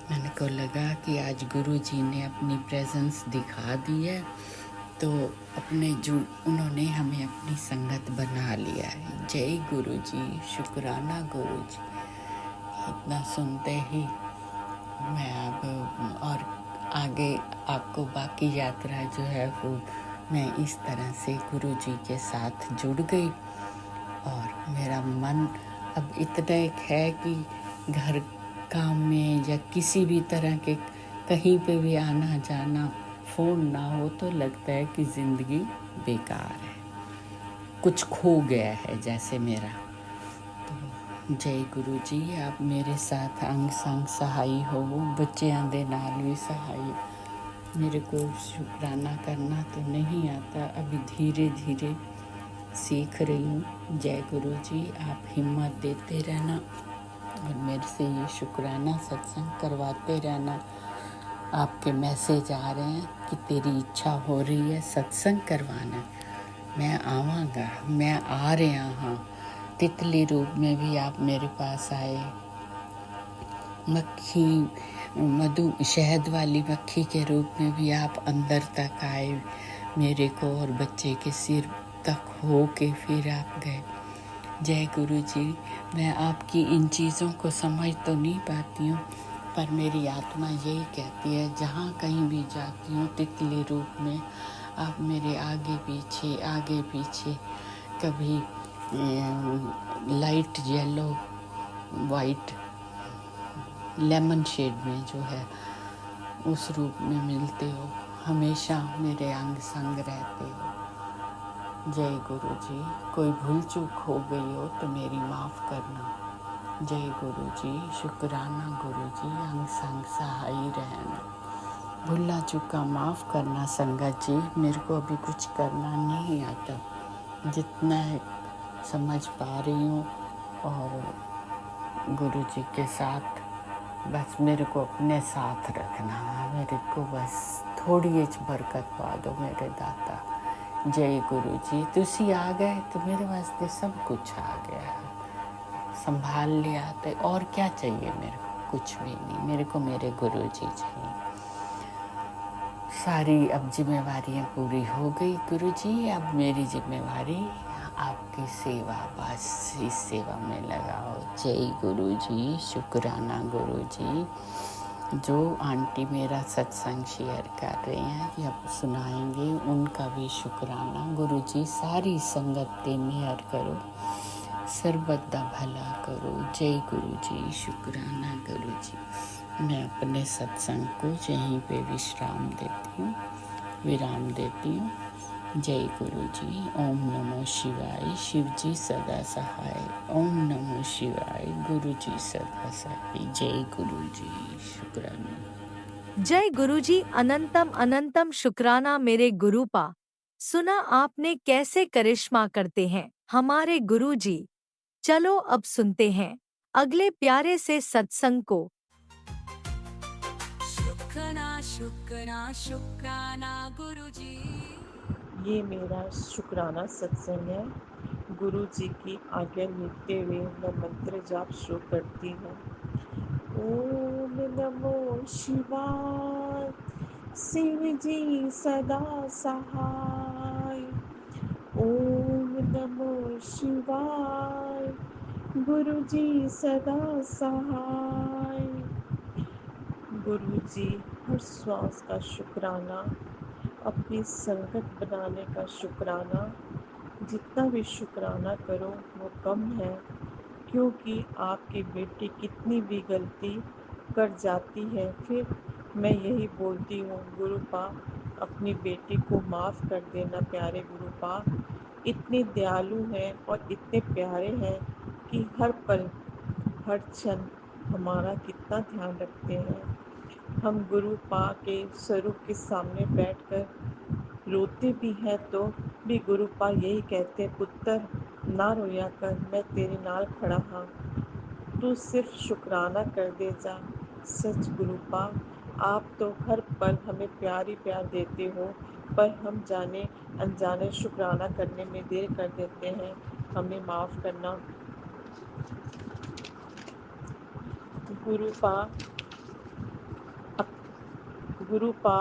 [SPEAKER 5] मैंने को लगा कि आज गुरु जी ने अपनी प्रेजेंस दिखा दी है, तो अपने जो उन्होंने हमें अपनी संगत बना लिया है। जय गुरु जी, शुक्राना गुरु जी। इतना सुनते ही मैं अब और आगे आपको बाकी यात्रा जो है वो मैं इस तरह से गुरु जी के साथ जुड़ गई। और मेरा मन अब इतना एक है कि घर काम में या किसी भी तरह के कहीं पे भी आना जाना फ़ोन ना हो तो लगता है कि ज़िंदगी बेकार है, कुछ खो गया है जैसे मेरा। तो जय गुरु जी, आप मेरे साथ अंग संग सहाई हो, बच्चों दे नाल भी सहाई। मेरे को शुक्राना करना तो नहीं आता, अभी धीरे धीरे सीख रही हूँ। जय गुरु जी, आप हिम्मत देते रहना और मेरे से ये शुक्राना सत्संग करवाते रहना। आपके मैसेज आ रहे हैं कि तेरी इच्छा हो रही है सत्संग करवाना, मैं आवांगा, मैं आ रहा हाँ। तितली रूप में भी आप मेरे पास आए, मक्खी मधु शहद वाली मक्खी के रूप में भी आप अंदर तक आए मेरे को और बच्चे के सिर तक हो के फिर आप गए। जय गुरु जी, मैं आपकी इन चीज़ों को समझ तो नहीं पाती हूँ, पर मेरी आत्मा यही कहती है जहाँ कहीं भी जाती हूँ तितली रूप में आप मेरे आगे पीछे कभी light yellow white lemon shade में जो है उस रूप में मिलते हो, हमेशा मेरे अंग संग रहते हो। जय गुरु जी, कोई भूल चूक हो गई हो तो मेरी माफ़ करना। जय गुरु जी, शुक्राना गुरु जी, अंग संग सहाई रहना। भूला चुका माफ़ करना संगत जी, मेरे को अभी कुछ करना नहीं आता, जितना समझ पा रही हूँ। और गुरु जी के साथ बस मेरे को अपने साथ रखना, मेरे को बस थोड़ी एज बरकत पा दो मेरे दाता। जय गुरु जी, तुसी आ गए तो मेरे वास्ते सब कुछ आ गया, संभाल लिया तो और क्या चाहिए मेरे को, कुछ भी नहीं। मेरे को मेरे गुरु जी चाहिए। सारी अब जिम्मेवारियां पूरी हो गई गुरु जी, अब मेरी जिम्मेवारी आपकी सेवा, बस इस सेवा में लगाओ। जय गुरु जी, शुक्राना गुरु जी। जो आंटी मेरा सत्संग शेयर कर रहे हैं या सुनाएंगे उनका भी शुक्राना गुरु जी। सारी संगत पे मेहर करो, सर्बत दा भला करो। जय गुरु जी, शुक्राना गुरु जी। मैं अपने सत्संग को यहीं पे विराम देती हूँ। जय गुरु जी। ओम नमो शिवाय, शिव जी सदा सहाय। ओम नमो शिवाय, गुरु जी सदा सहाय। जय गुरु जी, शुक्राना।
[SPEAKER 1] जय गुरुजी, अनंतम अनंतम शुक्राना मेरे गुरुपा। सुना आपने कैसे करिश्मा करते हैं हमारे गुरुजी। चलो अब सुनते हैं अगले प्यारे से सत्संग को।
[SPEAKER 3] शुक्राना शुक्राना शुक्राना गुरु जी।
[SPEAKER 2] ये मेरा शुक्राना सत्संग है। गुरु जी की आज्ञा लेते हुए मैं मंत्र जाप शुरू करती हूँ। ओम नमो शिवाय, शिव जी सदा सहाय। ओम नमो शिवाय, गुरु जी सदा सहाय। गुरु जी हर श्वास का शुक्राना, अपनी संगत बनाने का शुक्राना। जितना भी शुक्राना करो वो कम है, क्योंकि आपकी बेटी कितनी भी गलती कर जाती है फिर मैं यही बोलती हूँ, गुरुपा अपनी बेटी को माफ़ कर देना। प्यारे गुरुपा इतने दयालु हैं और इतने प्यारे हैं कि हर पल हर क्षण हमारा कितना ध्यान रखते हैं। हम गुरुपा के स्वरूप के सामने बैठकर रोते भी हैं तो भी गुरुपा यही कहते हैं, पुत्र ना रोया कर, मैं तेरे नाल खड़ा हाँ, तू सिर्फ शुक्राना कर दे जा। सच गुरुपा आप तो हर पल हमें प्यार ही प्यार देते हो, पर हम जाने अनजाने शुक्राना करने में देर कर देते हैं। हमें माफ़ करना। गुरुपा गुरुपा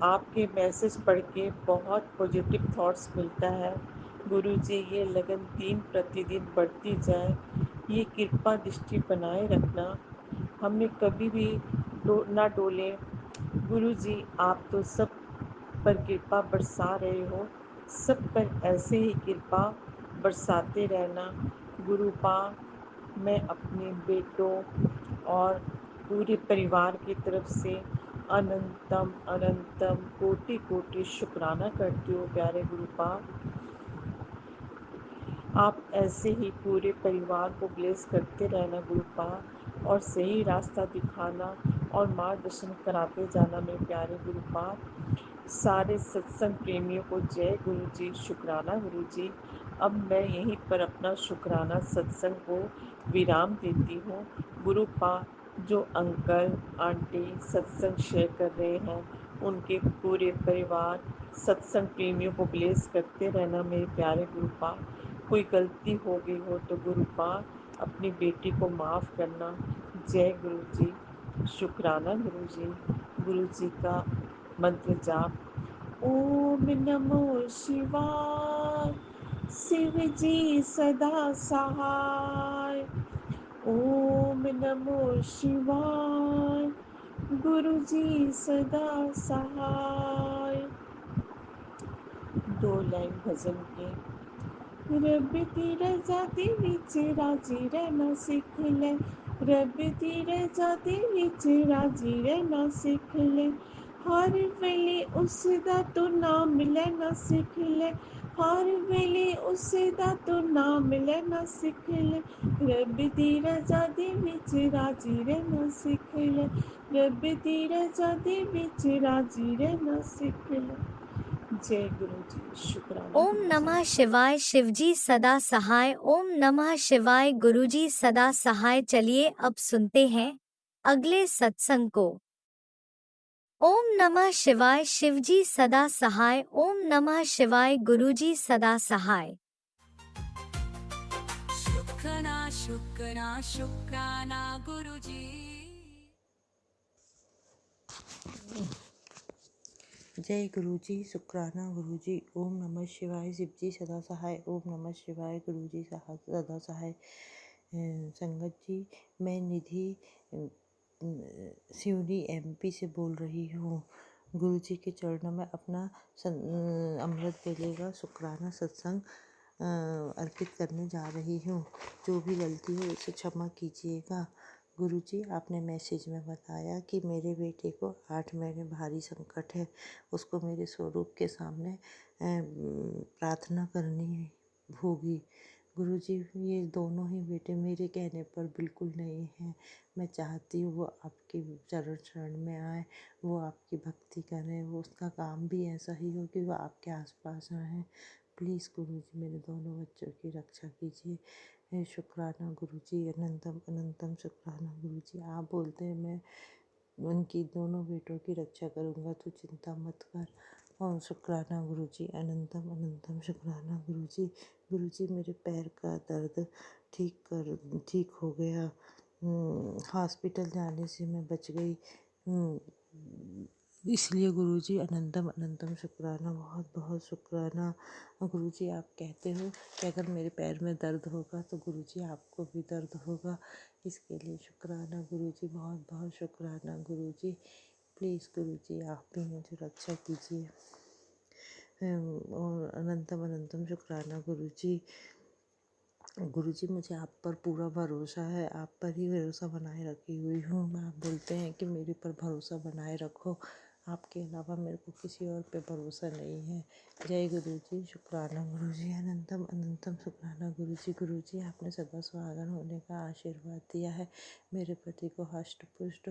[SPEAKER 2] आपके मैसेज पढ़ के बहुत पॉजिटिव थॉट्स मिलता है। गुरुजी ये लगन दिन प्रतिदिन बढ़ती जाए, ये कृपा दृष्टि बनाए रखना, हमें कभी भी ना डोले। गुरुजी आप तो सब पर कृपा बरसा रहे हो, सब पर ऐसे ही कृपा बरसाते रहना। गुरुपा मैं अपने बेटों और पूरे परिवार की तरफ से अनंतम अनंतम कोटि कोटि शुक्राना करती हूँ प्यारे गुरुपा। आप ऐसे ही पूरे परिवार को ब्लेस करते रहना गुरुपा, और सही रास्ता दिखाना और मार्गदर्शन कराते जाना मेरे प्यारे गुरुपा। सारे सत्संग प्रेमियों को जय गुरु जी, शुक्राना गुरु जी। अब मैं यहीं पर अपना शुक्राना सत्संग को विराम देती हूँ। गुरुपा जो अंकल आंटी सत्संग शेयर कर रहे हैं, उनके पूरे परिवार सत्संग प्रेमियों को ब्लेस करते रहना मेरे प्यारे गुरुपा। कोई गलती हो गई हो तो गुरुपा अपनी बेटी को माफ़ करना। जय गुरु जी, शुक्राना गुरु जी। गुरु जी का मंत्र जाप। ओम नमो शिवाय, शिव जी सदा सहाय। ओम नमो शिवाय, गुरु जी सदा सहाय। 2 लाइन भजन के। रब दी रजा दे विच राजी रहना सीख ले, रब दी रजा दे विच राजी रहना सीख ले, हर वेले उस दा तू नाम लेना सीख ले, हर वेले उस दा तू नाम लेना सीख ले, रब दी रजा दे विच राजी रहना सीख ले, रब दी रजा दे विच राजी रहना सीख ले। जय गुरु जी, शुक्राना
[SPEAKER 1] ओम
[SPEAKER 2] गुरु जी।
[SPEAKER 1] नमः शिवाय, शिवजी सदा सहाय। ओम नमः शिवाय, गुरुजी सदा सहाय। चलिए अब सुनते हैं अगले सत्संग को। ओम नमः शिवाय, शिवजी सदा सहाय। ओम नमः शिवाय, गुरुजी सदा सहाय।
[SPEAKER 3] शुक्राना शुक्राना शुक्राना गुरुजी।
[SPEAKER 6] जय गुरुजी, शुक्राना गुरुजी। ओम नमः शिवाय, शिवजी सदा सहाय। ओम नमः शिवाय, गुरुजी सदा सहाय। संगत जी, मैं निधि सिवनी एमपी से बोल रही हूँ। गुरुजी के चरणों में अपना अमृत बेले का शुक्राना सत्संग अर्पित करने जा रही हूँ। जो भी गलती हो उसे क्षमा कीजिएगा। गुरुजी, आपने मैसेज में बताया कि मेरे बेटे को 8 महीने भारी संकट है, उसको मेरे स्वरूप के सामने प्रार्थना करनी होगी। गुरुजी, ये दोनों ही बेटे मेरे कहने पर बिल्कुल नहीं हैं। मैं चाहती हूँ वो आपके शरण में आए, वो आपकी भक्ति करें, वो उसका काम भी ऐसा ही हो कि वो आपके आसपास रहें। प्लीज़ गुरुजी, मेरे दोनों बच्चों की रक्षा कीजिए। शुक्राना गुरुजी, अनंतम अनंतम शुक्राना गुरुजी। आप बोलते हैं मैं उनकी दोनों बेटों की रक्षा करूँगा, तो चिंता मत कर। और शुक्राना गुरुजी, अनंतम अनंतम शुक्राना गुरुजी। गुरुजी, मेरे पैर का दर्द ठीक हो गया। हॉस्पिटल जाने से मैं बच गई। इसलिए गुरुजी अनंतम अनंतम शुक्राना, बहुत बहुत शुक्राना। गुरुजी, आप कहते हो कि अगर मेरे पैर में दर्द होगा तो गुरुजी आपको भी दर्द होगा। इसके लिए शुक्राना गुरुजी, बहुत बहुत शुक्राना गुरुजी। प्लीज़ गुरुजी, आप भी मुझे रक्षा कीजिए। और अनंतम अनंतम शुक्राना गुरुजी। गुरुजी, मुझे आप पर पूरा भरोसा है, आप पर ही भरोसा बनाए रखी हुई हूँ मैं। आप बोलते हैं कि मेरे पर भरोसा बनाए रखो, आपके अलावा मेरे को किसी और पे भरोसा नहीं है। जय गुरुजी, शुक्राना गुरुजी, अनंतम अनंतम शुक्राना गुरुजी। गुरुजी, आपने सदा सुहागन होने का आशीर्वाद दिया है, मेरे पति को हष्ट पुष्ट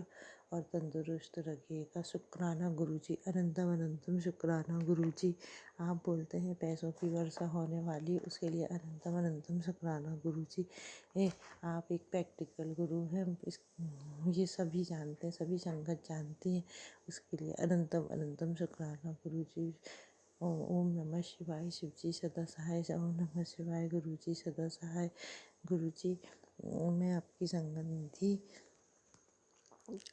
[SPEAKER 6] और तंदुरुस्त रखिएगा। शुक्राना गुरुजी, अनंतम अनंतम शुक्राना गुरुजी। आप बोलते हैं पैसों की वर्षा होने वाली, उसके लिए अनंतम अनंतम शुक्राना गुरुजी। आप एक प्रैक्टिकल गुरु हैं, ये सभी जानते हैं, सभी संगत जानती हैं। उसके लिए अनंतम अनंतम शुक्राना गुरुजी। ओम नमः शिवाय शिव जी सदा सहाय। ओम नमः शिवाय गुरु जी सदा सहाय। गुरु जी, मैं आपकी संगत निधि,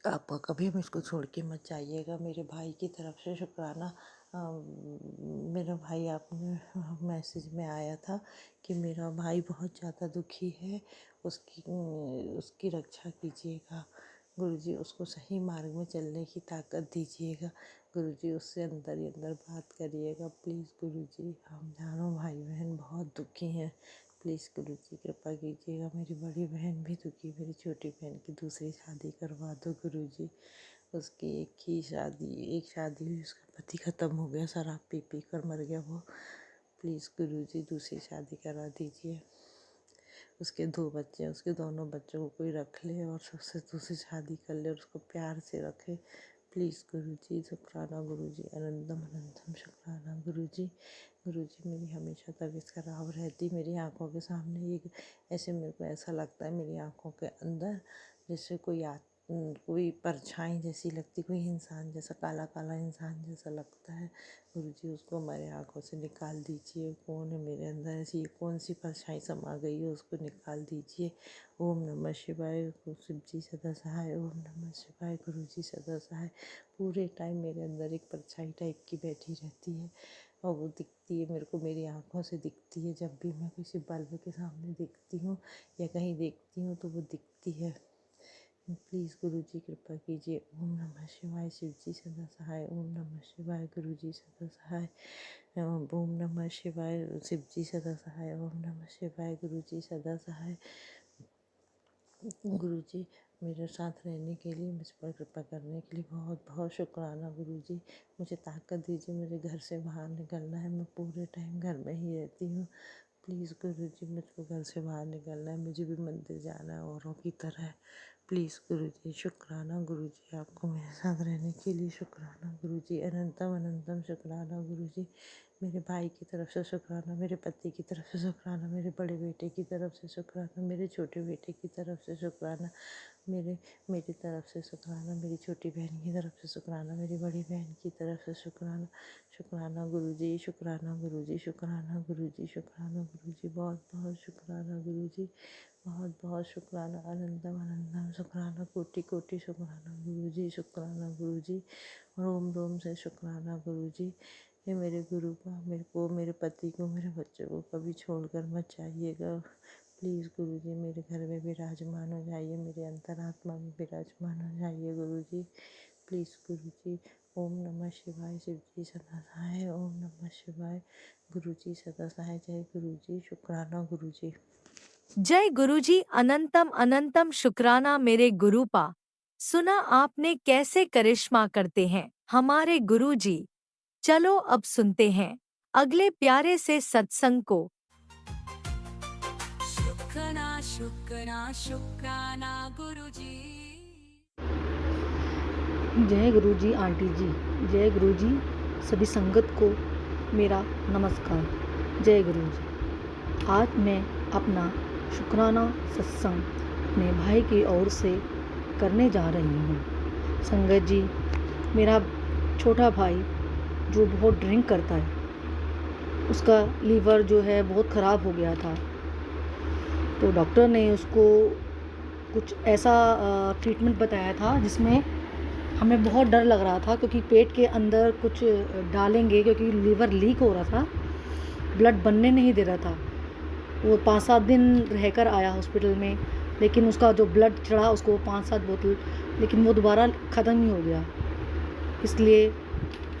[SPEAKER 6] आप कभी मुझको छोड़ के मत जाइएगा। मेरे भाई की तरफ से शुक्राना। मेरा भाई, आपने मैसेज में आया था कि मेरा भाई बहुत ज़्यादा दुखी है, उसकी रक्षा कीजिएगा गुरुजी। उसको सही मार्ग में चलने की ताकत दीजिएगा गुरुजी। उससे अंदर ही अंदर बात करिएगा प्लीज़ गुरुजी। हम दोनों भाई बहन बहुत दुखी हैं, प्लीज़ गुरुजी कृपा कीजिएगा। मेरी बड़ी बहन भी दुखी, मेरी छोटी बहन की दूसरी शादी करवा दो गुरुजी। उसकी एक शादी हुई, उसका पति ख़त्म हो गया, शराब पी पी कर मर गया वो। प्लीज़ गुरुजी दूसरी शादी करा दीजिए। उसके 2 बच्चे हैं, उसके दोनों बच्चों को कोई रख ले और सबसे दूसरी शादी कर ले और उसको प्यार से रखे प्लीज़ गुरुजी। शुक्राना गुरुजी, अनंतम अनंतम शुक्राना गुरुजी। गुरुजी, मेरी हमेशा तबीयत खराब रहती, मेरी आंखों के सामने एक ऐसे मेरे को ऐसा लगता है, मेरी आंखों के अंदर जैसे कोई परछाई जैसी लगती, कोई इंसान जैसा, काला काला इंसान जैसा लगता है गुरुजी। उसको हमारे आंखों से निकाल दीजिए। कौन है मेरे अंदर ऐसी कौन सी परछाई समा गई है, उसको निकाल दीजिए। ओम नमः शिवाय शिव जी सदा सहाय। ओम नमः शिवाय गुरु जी सदा सहाय। पूरे टाइम मेरे अंदर एक परछाई टाइप की बैठी रहती है और वो दिखती है मेरे को, मेरी आंखों से दिखती है। जब भी मैं किसी बल्ब के सामने दिखती हूँ या कहीं देखती हूँ तो वो दिखती है। प्लीज़ गुरु जी कृपा कीजिए। ओम नमः शिवाय शिव जी सदा सहाय। ओम नमः शिवाय गुरु जी सदा सहाय। ओम नमः शिवाय शिव जी सदा सहाय। ओम नमः शिवाय गुरु जी सदा सहाय। गुरु जी, मेरे साथ रहने के लिए, मुझ पर कृपा करने के लिए बहुत बहुत शुक्राना गुरु जी। मुझे ताकत दीजिए, मुझे घर से बाहर निकलना है, मैं पूरे टाइम घर में ही रहती हूँ। प्लीज़ गुरु जी, मुझको घर से बाहर निकलना है, मुझे भी मंदिर जाना है औरों की तरह। प्लीज़ गुरु जी, शुक्राना गुरु जी, आपको मेरे साथ रहने के लिए शुक्राना गुरु जी। अनंतम अनंतम शुक्राना गुरु जी। मेरे भाई की तरफ से शुक्राना, मेरे पति की तरफ से शुक्राना, मेरे बड़े बेटे की तरफ से शुक्राना, मेरे छोटे बेटे की तरफ से शुक्राना, मेरी तरफ से शुक्राना, मेरी छोटी बहन की तरफ से शुक्राना, मेरी बड़ी बहन की तरफ से शुक्राना। शुक्राना गुरु जी, शुक्राना गुरु जी, शुक्राना गुरु जी, शुक्राना गुरु जी, बहुत बहुत शुक्राना गुरु जी, बहुत बहुत शुक्राना। अनंतम अनंतम शुक्राना, कोटि कोटि शुक्राना गुरु जी, शुक्राना गुरु जी। रोम रोम से शुक्राना गुरु जी। ये मेरे गुरु का मेरे को, मेरे पति को, मेरे बच्चों को कभी छोड़कर मत जाइएगा। प्लीज़ गुरु जी, मेरे घर में विराजमान हो जाइए, मेरे अंतरात्मा में विराजमान हो जाइए गुरु जी। प्लीज़ गुरु जी। ओम नमः शिवाय शिव जी सदा सहाय। ओम नमः शिवाय गुरु जी सदा सहाय। जय गुरु जी, शुक्राना गुरु जी।
[SPEAKER 1] जय गुरुजी, अनंतम अनंतम शुक्राना मेरे गुरुपा। सुना आपने कैसे करिश्मा करते हैं हमारे गुरुजी। चलो अब सुनते हैं अगले प्यारे से सत्संग को।
[SPEAKER 3] शुक्राना शुक्राना शुक्राना गुरुजी।
[SPEAKER 7] जय गुरु जी आंटी जी, जय गुरु जी सभी संगत को मेरा नमस्कार। जय गुरु जी। आज मैं अपना शुक्राना सत्संग अपने भाई की ओर से करने जा रही हूँ। संगत जी, मेरा छोटा भाई जो बहुत ड्रिंक करता है, उसका लीवर जो है बहुत ख़राब हो गया था, तो डॉक्टर ने उसको कुछ ऐसा ट्रीटमेंट बताया था जिसमें हमें बहुत डर लग रहा था, क्योंकि पेट के अंदर कुछ डालेंगे, क्योंकि लीवर लीक हो रहा था, ब्लड बनने नहीं दे रहा था। वो 5-7 दिन रहकर आया हॉस्पिटल में, लेकिन उसका जो ब्लड चढ़ा उसको 5-7 बोतल, लेकिन वो दोबारा ख़त्म ही हो गया। इसलिए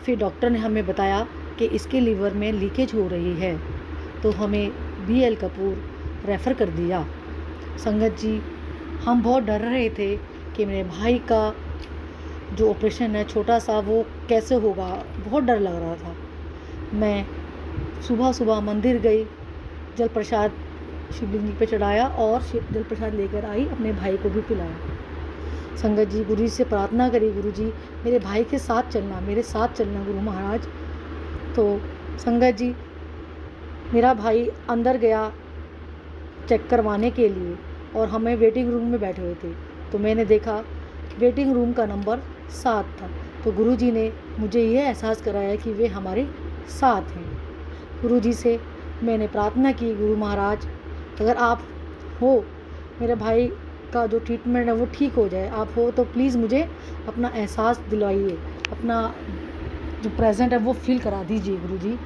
[SPEAKER 7] फिर डॉक्टर ने हमें बताया कि इसके लीवर में लीकेज हो रही है, तो हमें BL कपूर रेफ़र कर दिया। संगत जी, हम बहुत डर रहे थे कि मेरे भाई का जो ऑपरेशन है छोटा सा, वो कैसे होगा, बहुत डर लग रहा था। मैं सुबह सुबह मंदिर गई, जल प्रसाद शिवलिंग पे चढ़ाया और जल प्रसाद लेकर आई, अपने भाई को भी पिलाया। संगत जी, गुरु जी से प्रार्थना करी, गुरु जी मेरे भाई के साथ चलना, मेरे साथ चलना गुरु महाराज। तो संगत जी, मेरा भाई अंदर गया चेक करवाने के लिए और हमें वेटिंग रूम में बैठे हुए थे, तो मैंने देखा वेटिंग रूम का नंबर 7 था। तो गुरुजी ने मुझे यह एहसास कराया कि वे हमारे साथ हैं। गुरुजी से मैंने प्रार्थना की, गुरु महाराज अगर आप हो, मेरे भाई का जो ट्रीटमेंट है वो ठीक हो जाए, आप हो तो प्लीज़ मुझे अपना एहसास दिलवाइए, अपना जो प्रेजेंट है वो फील करा दीजिए गुरुजी।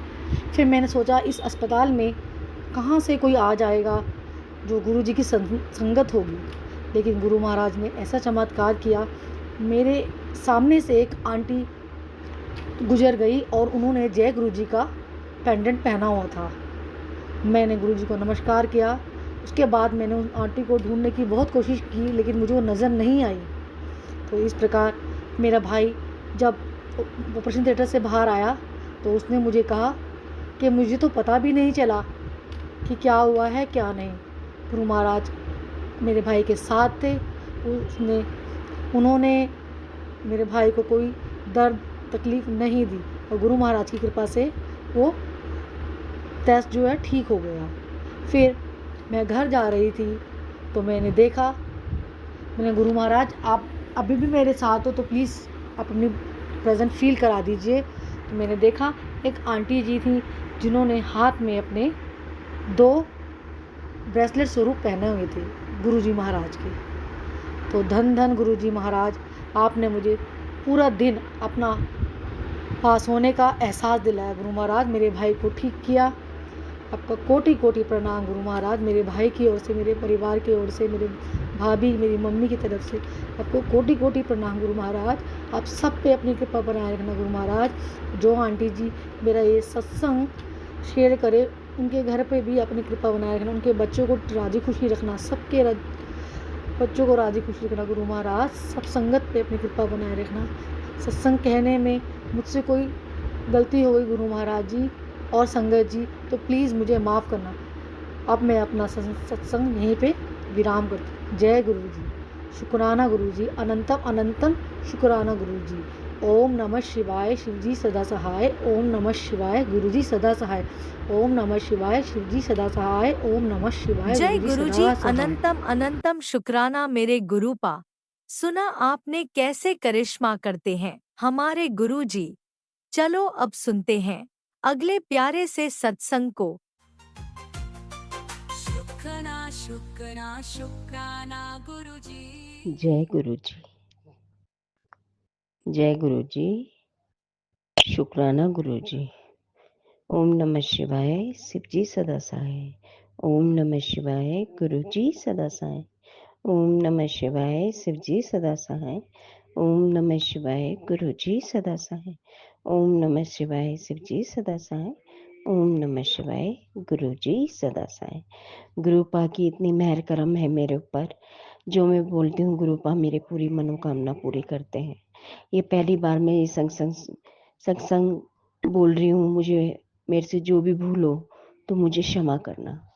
[SPEAKER 7] फिर मैंने सोचा इस अस्पताल में कहाँ से कोई आ जाएगा जो गुरुजी की संगत होगी, लेकिन गुरु महाराज ने ऐसा चमत्कार किया, मेरे सामने से एक आंटी गुजर गई और उन्होंने जय गुरुजी का पेंडेंट पहना हुआ था। मैंने गुरुजी को नमस्कार किया। उसके बाद मैंने उस आंटी को ढूंढने की बहुत कोशिश की, लेकिन मुझे वो नज़र नहीं आई। तो इस प्रकार मेरा भाई जब ऑपरेशन थिएटर से बाहर आया तो उसने मुझे कहा कि मुझे तो पता भी नहीं चला कि क्या हुआ है क्या नहीं। गुरु महाराज मेरे भाई के साथ थे, उन्होंने मेरे भाई को कोई दर्द तकलीफ़ नहीं दी और गुरु महाराज की कृपा से वो टेस्ट जो है ठीक हो गया। फिर मैं घर जा रही थी तो मैंने देखा, मैंने गुरु महाराज आप अभी भी मेरे साथ हो तो प्लीज़ आप अपनी प्रेजेंट फील करा दीजिए। तो मैंने देखा एक आंटी जी थी जिन्होंने हाथ में अपने 2 ब्रेसलेट स्वरूप पहने हुए थे गुरुजी महाराज के। तो धन धन गुरुजी महाराज, आपने मुझे पूरा दिन अपना पास होने का एहसास दिलाया। गुरु महाराज मेरे भाई को ठीक किया, आपका कोटि कोटि प्रणाम गुरु महाराज। मेरे भाई की ओर से, मेरे परिवार की ओर से, मेरे भाभी, मेरी मम्मी की तरफ से आपको कोटि कोटि प्रणाम गुरु महाराज। आप सब पे अपनी कृपा बनाए रखना गुरु महाराज। जो आंटी जी मेरा ये सत्संग शेयर करे उनके घर पे भी अपनी कृपा बनाए रखना, उनके बच्चों को राजी खुशी रखना, सबके बच्चों को राजी खुशी रखना गुरु महाराज। सब संगत पे अपनी कृपा बनाए रखना। सत्संग कहने में मुझसे कोई गलती हो गई गुरु महाराज जी और संगत जी तो प्लीज़ मुझे माफ़ करना। अब मैं अपना सत्संग यहीं पे विराम करती हूँ। जय गुरु जी, शुक्राना गुरु जी, अनंतम अनंतम शुक्राना गुरु जी। ओम नमः शिवाय, शिवजी सदा सहाय। ओम नमः शिवाय, गुरुजी सदा सहाय। ओम नमः शिवाय, शिवजी सदा सहाय। ओम नमः शिवाय,
[SPEAKER 1] जय
[SPEAKER 7] गुरुजी
[SPEAKER 1] गुरुजी,
[SPEAKER 7] सदा सहाय।
[SPEAKER 1] अनंतम अनंतम शुक्राना मेरे गुरुपा। सुना आपने कैसे करिश्मा करते हैं हमारे गुरुजी। चलो अब सुनते हैं अगले प्यारे से सत्संग को।
[SPEAKER 3] शुक्राना शुक्राना शुक्राना गुरुजी।
[SPEAKER 8] जय गुरु जी, जय गुरु जी, शुक्राना गुरु जी। ओम नमः शिवाय, शिवजी सदा सहाय। ओम नमः शिवाय, गुरु जी सदा सहाय। ओम नमः शिवाय, शिवजी सदा सहाय। ओम नमः शिवाय, गुरु जी सदा सहाय। ओम नमः शिवाय, शिवजी सदा सहाय। ओम नमः शिवाय, गुरु जी सदा सहाय। गुरुपा की इतनी मेहर करम है मेरे ऊपर, जो मैं बोलती हूँ गुरुपा मेरी पूरी मनोकामना पूरी करते हैं। ये पहली बार मैं ये सत्संग बोल रही हूँ, मुझे मेरे से जो भी भूल हो तो मुझे क्षमा करना।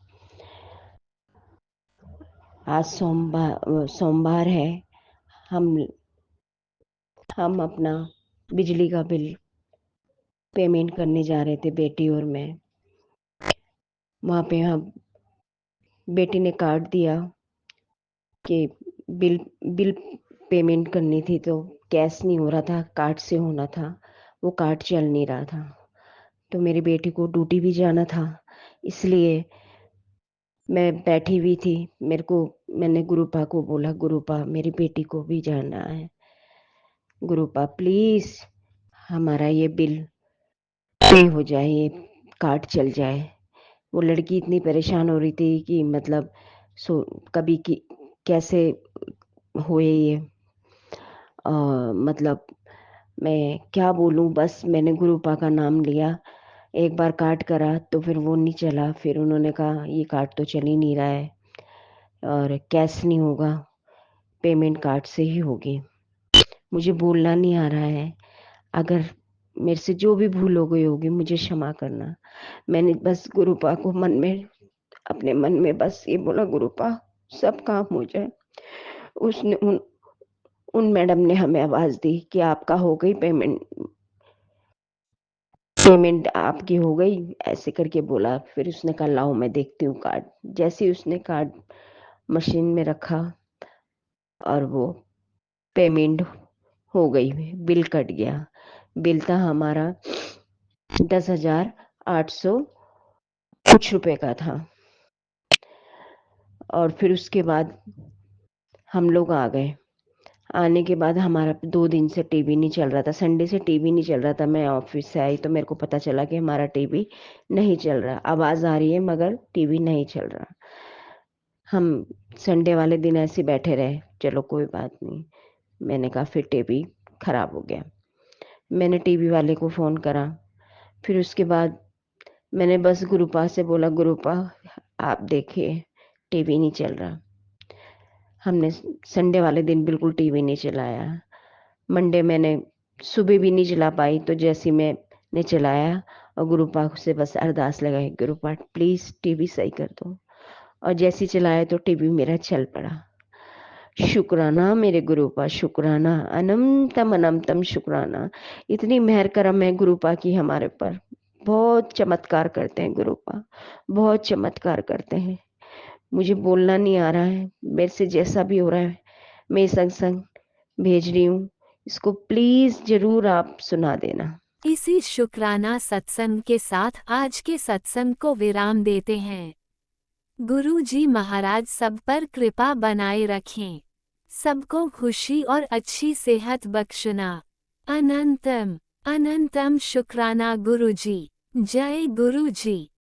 [SPEAKER 8] आज सोमवार है, हम अपना बिजली का बिल पेमेंट करने जा रहे थे बेटी और मैं। वहाँ पे हम बेटी ने कार्ड दिया कि बिल पेमेंट करनी थी, तो कैश नहीं हो रहा था, कार्ड से होना था, वो कार्ड चल नहीं रहा था। तो मेरी बेटी को ड्यूटी भी जाना था, इसलिए मैं बैठी हुई थी। मैंने गुरुपा को बोला, गुरुपा मेरी बेटी को भी जाना है, गुरुपा प्लीज हमारा ये बिल पे हो जाए, ये कार्ड चल जाए। वो लड़की इतनी परेशान हो रही थी कि मतलब कभी की कैसे होए ये, मतलब मैं क्या बोलूं, बस मैंने गुरुपा का नाम लिया। एक बार कार्ड करा तो फिर वो नहीं चला, फिर उन्होंने कहा ये कार्ड तो चल ही नहीं रहा है और कैश नहीं होगा, पेमेंट कार्ड से ही होगी। मुझे बोलना नहीं आ रहा है, अगर मेरे से जो भी भूल हो गई होगी मुझे क्षमा करना। मैंने बस गुरुपा को अपने मन में बस ये बोला, गुरुपा सब काम हो जाए। उसने उन मैडम ने हमें आवाज दी कि आपका हो गई पेमेंट आपकी हो गई, ऐसे करके बोला। फिर उसने कहा लाओ मैं देखती हूँ कार्ड। जैसे ही उसने कार्ड मशीन में रखा और वो पेमेंट हो गई, बिल कट गया। बिल था हमारा 10,800 कुछ रुपए का था। और फिर उसके बाद हम लोग आ गए। आने के बाद हमारा 2 दिन से टीवी नहीं चल रहा था, संडे से टीवी नहीं चल रहा था। मैं ऑफिस से आई तो मेरे को पता चला कि हमारा टीवी नहीं चल रहा, आवाज़ आ रही है मगर टीवी नहीं चल रहा। हम संडे वाले दिन ऐसे बैठे रहे, चलो कोई बात नहीं। मैंने कहा फिर टीवी ख़राब हो गया। मैंने टीवी वाले को फ़ोन करा। फिर उसके बाद मैंने बस गुरुपा से बोला, गुरुपा आप देखिए टीवी नहीं चल रहा। हमने संडे वाले दिन बिल्कुल टीवी नहीं चलाया। मंडे मैंने सुबह भी नहीं चला पाई, तो जैसे मैंने चलाया और गुरुपा से बस अरदास लगाई, गुरुपा प्लीज़ टीवी सही कर दो। और जैसे चलाया तो टीवी मेरा चल पड़ा। शुक्राना मेरे गुरुपा, शुक्राना, अनंतम अनंतम शुक्राना। इतनी मेहर करम है गुरुपा की हमारे पर। बहुत चमत्कार करते हैं गुरुपा, बहुत चमत्कार करते हैं। मुझे बोलना नहीं आ रहा है, मेरे से जैसा भी हो रहा है मैं संग संग भेज रही हूँ। इसको प्लीज जरूर आप सुना देना।
[SPEAKER 1] इसी शुक्राना सत्संग के साथ आज के सत्संग को विराम देते हैं। गुरु जी महाराज सब पर कृपा बनाए रखें, सबको खुशी और अच्छी सेहत बख्शना। अनंतम अनंतम शुक्राना गुरु जी। जय गुरु जी।